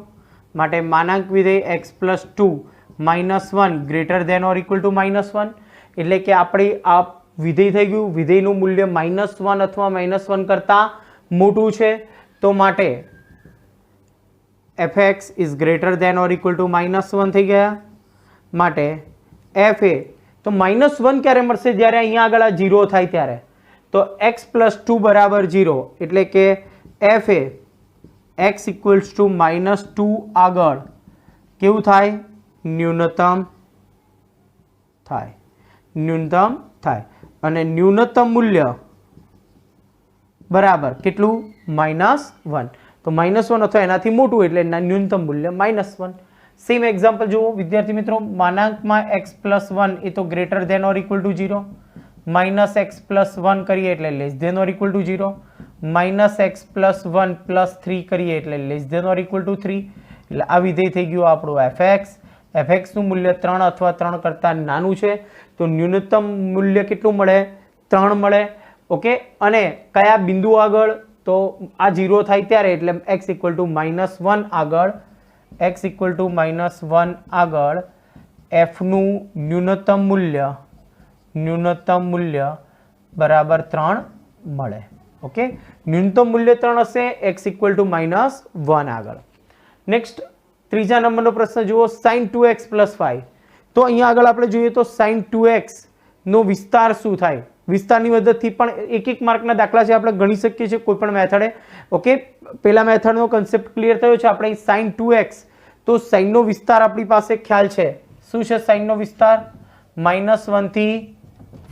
માટે માનાંક વિધેય x + 2 -1 greater than or equal to -1. એટલે કે આપણે આ વિધેય થઈ ગયું, વિધેયનું મૂલ્ય -1 અથવા -1 કરતાં મોટું છે તો માટે f(x) is greater than or equal to -1 થઈ ગયા. માટે f એ તો -1 ક્યારે મળશે? જ્યારે અહીંયા આગળ આ 0 થાય ત્યારે. તો x + 2 = 0 એટલે કે f એ x = -2 આગળ કેવું થાય? ન્યૂનતમ થાય અને ન્યૂનતમ મૂલ્ય બરાબર કેટલું? -1. તો -1 અથવા એનાથી મોટું એટલે ન્યૂનતમ મૂલ્ય -1. સેમ એક્ઝામ્પલ જુઓ વિદ્યાર્થી મિત્રો, માનાંકમાં x + 1 એ તો greater than or equal to 0, -x + 1 કરીએ એટલે less than or equal to 0, -x + 1 + 3 કરીએ એટલે less than or equal to 3. એટલે આ વિધેય થઈ ગયું આપણું fx. fx નું મૂલ્ય 3 અથવા 3 કરતાં નાનું છે તો ન્યૂનતમ મૂલ્ય કેટલું મળે? 3 મળે. ઓકે, અને કયા બિંદુ આગળ? તો આ 0 થાય ત્યારે, એટલે x = -1 આગળ, x = -1 આગળ f નું ન્યૂનતમ મૂલ્ય બરાબર 3 મળે. ઓકે, ન્યૂનતમ મૂલ્ય 3 હશે x = -1 આગળ. નેક્સ્ટ ત્રીજા નંબરનો પ્રશ્ન જુઓ, sin 2x + 5. તો અહીંયા આગળ આપણે જોઈએ તો sin 2x નો વિસ્તાર શું થાય? વિસ્તારની મદદથી પણ એક માર્કના દાખલા છે આપણે ગણી શકીએ છીએ કોઈ પણ મેથડે. ઓકે, પહેલા મેથડનો કન્સેપ્ટ ક્લિયર થયો છે. આપણે sin 2x, તો sin નો વિસ્તાર આપણી પાસે ખ્યાલ છે. શું છે sin નો વિસ્તાર? -1 થી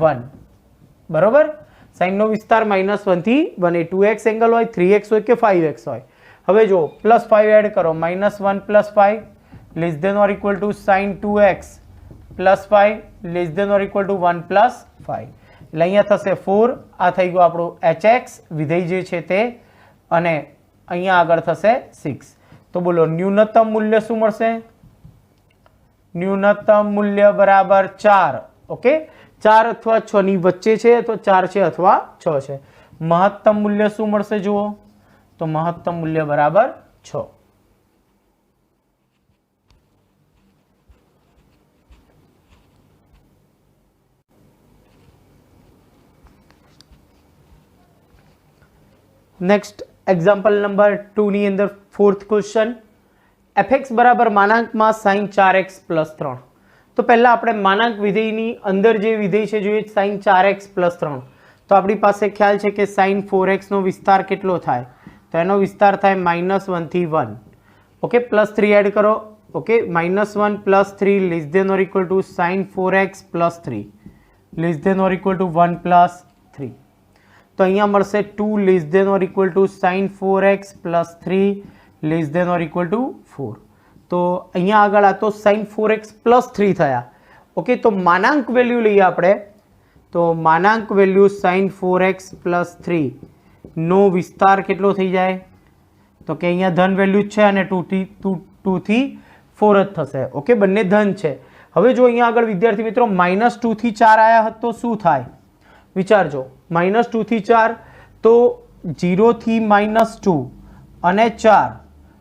1. બરોબર, sin નો વિસ્તાર -1 થી 1 એ 2x એંગલ હોય, 3x હોય કે 5x હોય. હવે જો +5 એડ કરો, -1 + 5 less than or equal to sin 2x + 5 less than or equal to 1 + 5. એટલે અહીંયા થશે 4. આ થઈ ગયું આપણું hx વિધેય જે છે તે, અને અહીંયા આગળ થશે 6. તો બોલો ન્યૂનતમ મૂલ્ય શું મળશે? ન્યૂનતમ મૂલ્ય બરાબર 4. ઓકે, 4 અથવા 6 ની વચ્ચે છે તો 4 છે અથવા 6 છે. મહત્તમ મૂલ્ય શું મળશે જુઓ, તો મહત્તમ મૂલ્ય બરાબર 6. નેક્સ્ટ એક્ઝામ્પલ નંબર 2 ની અંદર ફોર્થ ક્વેશ્ચન, fx બરાબર માનાંકમાં sin 4x + 3. તો પહેલા આપણે માનાંક વિધેયની અંદર જે વિધેય છે જોઈએ, sin 4x + 3. તો આપણી પાસે ખ્યાલ છે કે sin 4x નો વિસ્તાર કેટલો થાય? તો એનો વિસ્તાર થાય -1 થી 1. ઓકે, +3 એડ કરો. Okay, -1 + 3 less than or equal to sin 4x + 3 less than or equal to 1 + 3. તો અહીંયા મળશે 2 less than or equal to sin 4x + 3 less than or equal to 4. તો અહીંયા આગળ આ તો sin 4x + 3 થયા. ઓકે, તો માનાંક વેલ્યુ લઈએ આપણે. તો માનાંક વેલ્યુ sin 4x + 3 નો વિસ્તાર કેટલો થઈ જાય? તો કે અહીંયા ધન વેલ્યુ છે અને 2 થી 4 જ થશે. ઓકે, બંને ધન છે. હવે જો અહીંયા આગળ વિદ્યાર્થી મિત્રો -2 થી 4 આયા હોત તો શું થાય? વિચારજો, -2 થી 4 તો 0 થી -2 અને 4.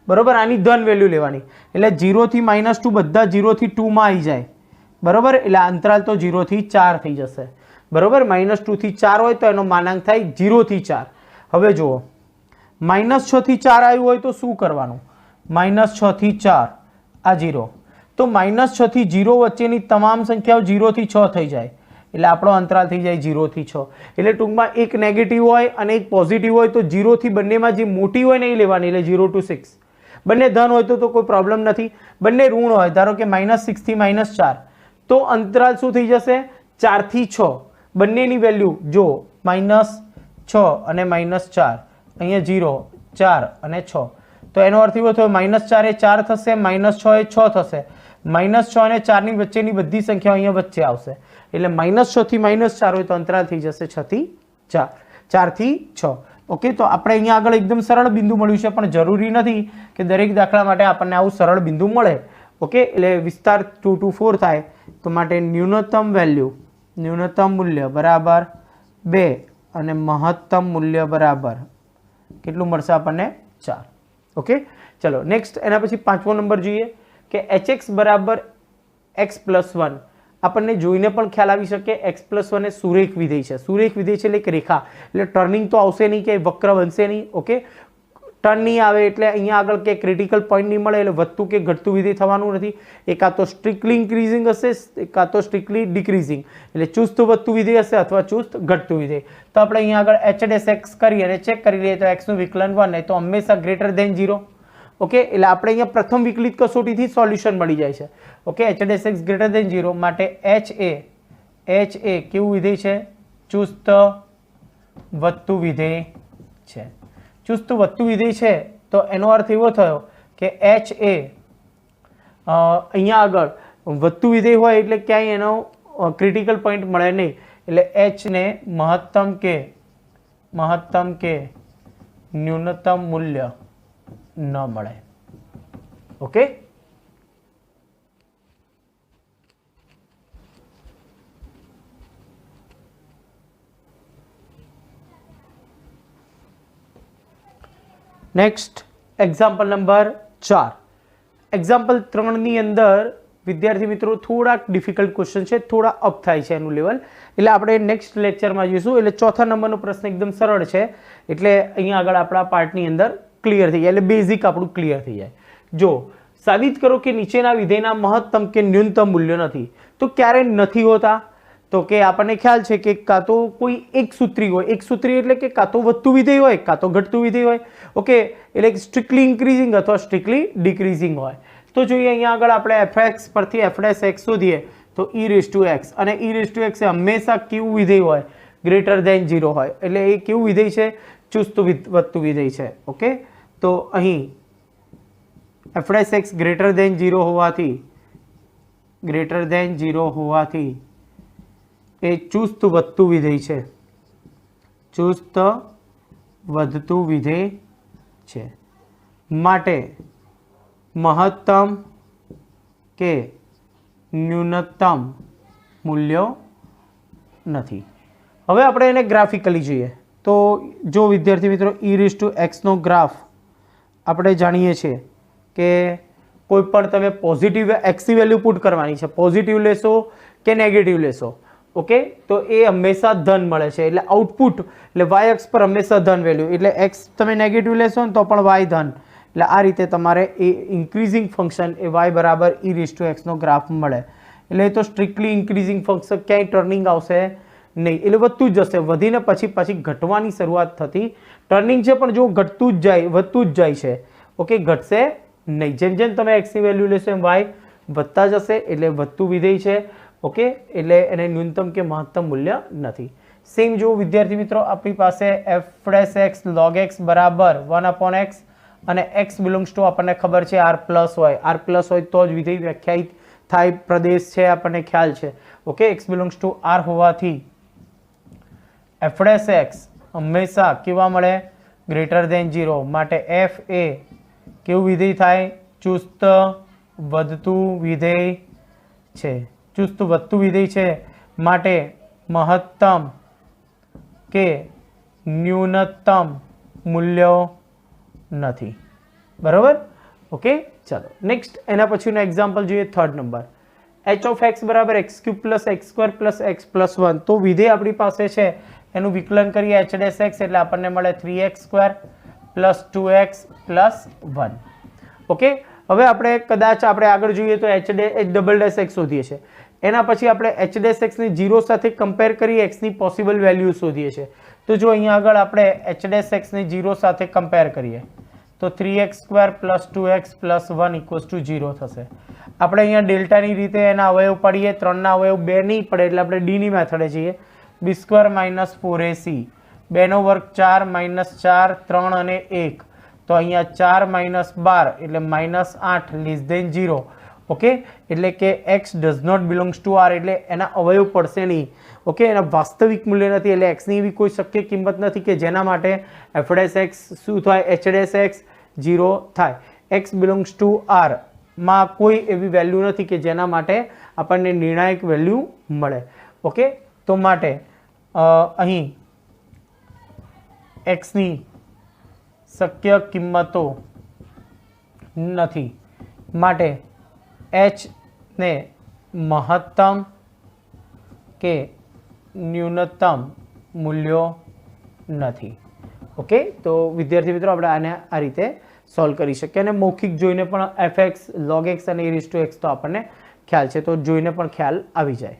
બરોબર, આની ધન વેલ્યુ લેવાની એટલે 0 થી -2 બધા 0 થી 2 માં આવી જાય. બરોબર, એટલે અંતરાલ તો 0 થી 4 થઈ જશે. બરોબર, -2 થી 4 હોય તો એનો માનાંક થાય 0 થી 4. હવે જુઓ, -6 થી 4 આવ્યું હોય તો શું કરવાનું? -6 થી 4 આ 0, તો -6 થી 0 વચ્ચેની તમામ સંખ્યાઓ 0 થી 6 થઈ જાય. એટલે આપણો અંતરાલ થઈ જાય 0 થી 6. એટલે ટૂંકમાં એક નેગેટિવ હોય અને એક પોઝિટિવ હોય તો 0 થી બંનેમાં જે મોટી હોય ને એ લેવાની, એટલે 0 to 6. બંને ધન હોય તો કોઈ પ્રોબ્લેમ નથી. બંને ઋણ હોય, ધારો કે -6 થી -4, તો અંતરાલ શું થઈ જશે? 4 થી 6. બંનેની વેલ્યુ જો -6 અને -4, અહીંયા 0, 4 અને 6. તો એનો અર્થ એવો થયો -4 એ 4 થશે, -6 એ 6 થશે. -6 અને 4 ની વચ્ચેની બધી સંખ્યાઓ અહીંયા વચ્ચે આવશે. એટલે -6 થી -4 હોય તો અંતરાલ થઈ જશે 6 થી 4, 4 થી 6. ઓકે, તો આપણે અહીંયા આગળ એકદમ સરળ બિંદુ મળ્યું છે, પણ જરૂરી નથી કે દરેક દાખલા માટે આપણને આવું સરળ બિંદુ મળે. ઓકે, એટલે વિસ્તાર 2 to 4 થાય. તો માટે ન્યૂનતમ મૂલ્ય બરાબર 2 અને મહત્તમ મૂલ્ય બરાબર કેટલું મળશે આપણને? 4. ઓકે, ચલો નેક્સ્ટ એના પછી પાંચમો નંબર જોઈએ કે hx બરાબર x + 1. આપણને જોઈને પણ ખ્યાલ આવી શકે x + 1 એ સુરેખ વિધેય છે. સુરેખ વિધેય છે એટલે એક રેખા, એટલે ટર્નિંગ તો આવશે નહીં, કે વક્ર બનશે નહીં. ઓકે, ટર્ન નહીં આવે એટલે અહીંયા આગળ કે ક્રિટિકલ પોઈન્ટ નહીં મળે એટલે વધતું કે ઘટતું વિધેય થવાનું નથી. એ કાં તો સ્ટ્રિક્ટલી ઇન્ક્રીઝિંગ હશે, કાં તો સ્ટ્રિક્ટલી ડિક્રીઝિંગ, એટલે ચુસ્ત વધતું વિધેય હશે અથવા ચુસ્ત ઘટતું વિધેય. તો આપણે અહીંયા આગળ h ડેશ x કરી અને ચેક કરી લઈએ તો x નું વિકલન 1 તો હંમેશા ગ્રેટર ધેન 0. ઓકે, એટલે આપણે અહીંયા પ્રથમ વિકલિત કસોટીથી સોલ્યુશન મળી જાય છે. Okay, h dash x greater than 0 માટે h એ કેવું વિધેય છે? ચુસ્ત વધતું વિધેય છે. ચુસ્ત વધતું વિધેય છે તો એનો અર્થ એવો થયો કે h એ અહીંયા આગળ વધતું વિધેય હોય એટલે ક્યાંય એનો ક્રિટિકલ પોઈન્ટ મળે નહીં, એટલે h ને મહત્તમ કે ન્યૂનતમ મૂલ્ય ન મળે. Okay, next example number 4. Example 3 ની અંદર વિદ્યાર્થી મિત્રો થોડાક ડિફિકલ્ટ ક્વેશ્ચન છે, થોડા અપ થાય છે એનું લેવલ, એટલે આપણે નેક્સ્ટ લેક્ચરમાં જોઈશું. એટલે ચોથા નંબરનો પ્રશ્ન એકદમ સરળ છે, એટલે અહીંયા આગળ આપણા પાર્ટની અંદર ક્લિયર થઈ જાય, એટલે બેઝિક આપણું ક્લિયર થઈ જાય. જો સાબિત કરો કે નીચેના વિધેયના મહત્તમ કે ન્યૂનતમ મૂલ્યો નથી, તો ક્યારે નથી હોતા? તો કે આપણને ખ્યાલ છે કે કાં તો કોઈ એક સૂત્રી હોય, એક સૂત્રી એટલે કે કાં તો વધતું વિધેય હોય કાં તો ઘટતું વિધેય હોય. ઓકે, એટલે સ્ટ્રિક્ટલી ઇન્ક્રીઝિંગ અથવા સ્ટ્રિક્ટલી ડિક્રીઝિંગ હોય. તો જોઈએ અહીંયા આગળ આપણે fx પરથી f ડેશ x શોધીએ તો e રેઝ ટુ x, અને e રેઝ ટુ x એ હંમેશા કેવું વિધેય હોય? ગ્રેટર ધેન 0 હોય, એટલે એ કેવું વિધેય છે? ચુસ્ત વધતું વિધેય છે. ઓકે, તો અહીં f dash x greater than 0 હોવાથી એ ચુસ્ત વધતું વિધેય છે. ચુસ્ત વધતું વિધેય છે માટે મહત્તમ કે ન્યૂનતમ મૂલ્યો નથી. હવે આપણે એને ગ્રાફિકલી જોઈએ તો જો વિદ્યાર્થી મિત્રો e રેઝ ટુ x નો ગ્રાફ આપણે જાણીએ છીએ કે કોઈ પણ તમે પોઝિટિવ x ની વેલ્યુ પુટ કરવાની છે, પોઝિટિવ લેશો કે નેગેટિવ લેશો. ઓકે, તો એ હંમેશા ધન મળે છે, એટલે આઉટપુટ એટલે y અક્ષ પર હંમેશા ધન વેલ્યુ, એટલે x તમે નેગેટિવ લેશો ને તો પણ y ધન, એટલે આ રીતે તમારે એ ઇન્ક્રીઝિંગ ફંક્શન એ y બરાબર e રેઝ ટુ x નો ગ્રાફ મળે. એટલે એ તો સ્ટ્રિક્ટલી ઇન્ક્રીઝિંગ ફંક્શન, ક્યાંય ટર્નિંગ આવશે નહીં, એટલે વધતું જ જશે, વધીને પછી ઘટવાની શરૂઆત થતી. ટર્નિંગ છે પણ જો ઘટતું જ જાય, વધતું જ જાય છે. ઓકે, ઘટશે નહીં. જેમ જેમ તમે x ની વેલ્યુ લેશો એમ y વધતા જશે, એટલે વધતું વિધેય છે. ઓકે, એટલે એને ન્યૂનતમ કે મહત્તમ મૂલ્ય નથી. સેમ જો વિદ્યાર્થી મિત્રો આપણી પાસે f dash x log x બરાબર 1/x અને x બિલોંગ્સ ટુ આપણને ખબર છે r પ્લસ હોય, r પ્લસ હોય તો જ વિધેય વ્યાખ્યાયિત થાય, પ્રદેશ છે આપણને ખ્યાલ છે. Okay, x belongs to r હોવાથી f ડેશ x હંમેશા કેવા મળે? ગ્રેટર ધેન 0, માટે f એ કેવું વિધેય થાય? ચુસ્ત વધતું વિધેય છે. ચુસ્ત વધતું વિધેય છે માટે મહત્તમ કે ન્યૂનતમ મૂલ્યો નથી. બરાબર? ઓકે, ચાલો નેક્સ્ટ એના પછીનો એક્ઝામ્પલ જોઈએ. 3rd number, h of x બરાબર x³ plus x² plus x plus 1. તો વિધેય આપણી પાસે છે એનું વિકલન કરીએ h ડેશ x એટલે આપણને મળે 3x² plus 2x plus 1. Okay, હવે આપણે કદાચ આપણે આગળ જોઈએ તો h ડબલ ડેશ x શોધીએ છીએ, એના પછી આપણે h ડેશ x ની 0 સાથે કમ્પેર કરી x ની પોસિબલ વેલ્યુ શોધીએ છીએ. તો જો અહીંયા આગળ આપણે h ડેશ x ની 0 સાથે કમ્પેર કરીએ તો 3x² plus 2x plus 1 equals to 0 થશે. આપણે અહીંયા ડેલ્ટાની રીતે એના અવયવ પાડીએ, 3ના અવયવ 2 નહીં પડે એટલે આપણે d ની મેથડે જઈએ. b² માઇનસ 4ac, 2 નો વર્ગ 4 માઇનસ 4 3 અને 1, તો અહીંયા 4 માઇનસ 12 એટલે માઇનસ 8 લેસ ધેન 0. ઓકે, એટલે કે x does not belongs to r, એટલે એના અવયવ પડશે નહીં. ઓકે, એના વાસ્તવિક મૂલ્ય નથી, એટલે x ની એવી કોઈ શક્ય કિંમત નથી કે જેના માટે f ડેશ x શું થાય? h ડેશ x 0 થાય. x બિલોંગ્સ ટુ r માં કોઈ એવી વેલ્યુ નથી કે જેના માટે આપણને નિર્ણાયક વેલ્યુ મળે. ઓકે, તો માટે અહીં x ની શક્ય કિંમતો નથી, માટે h ને મહત્તમ કે ન્યૂનતમ મૂલ્યો નથી. ઓકે, તો વિદ્યાર્થી મિત્રો આપણે આને આ રીતે સોલ્વ કરી શકીએ અને મૌખિક જોઈને પણ fx log x અને e raised to x તો આપણને ખ્યાલ છે, તો જોઈને પણ ખ્યાલ આવી જાય.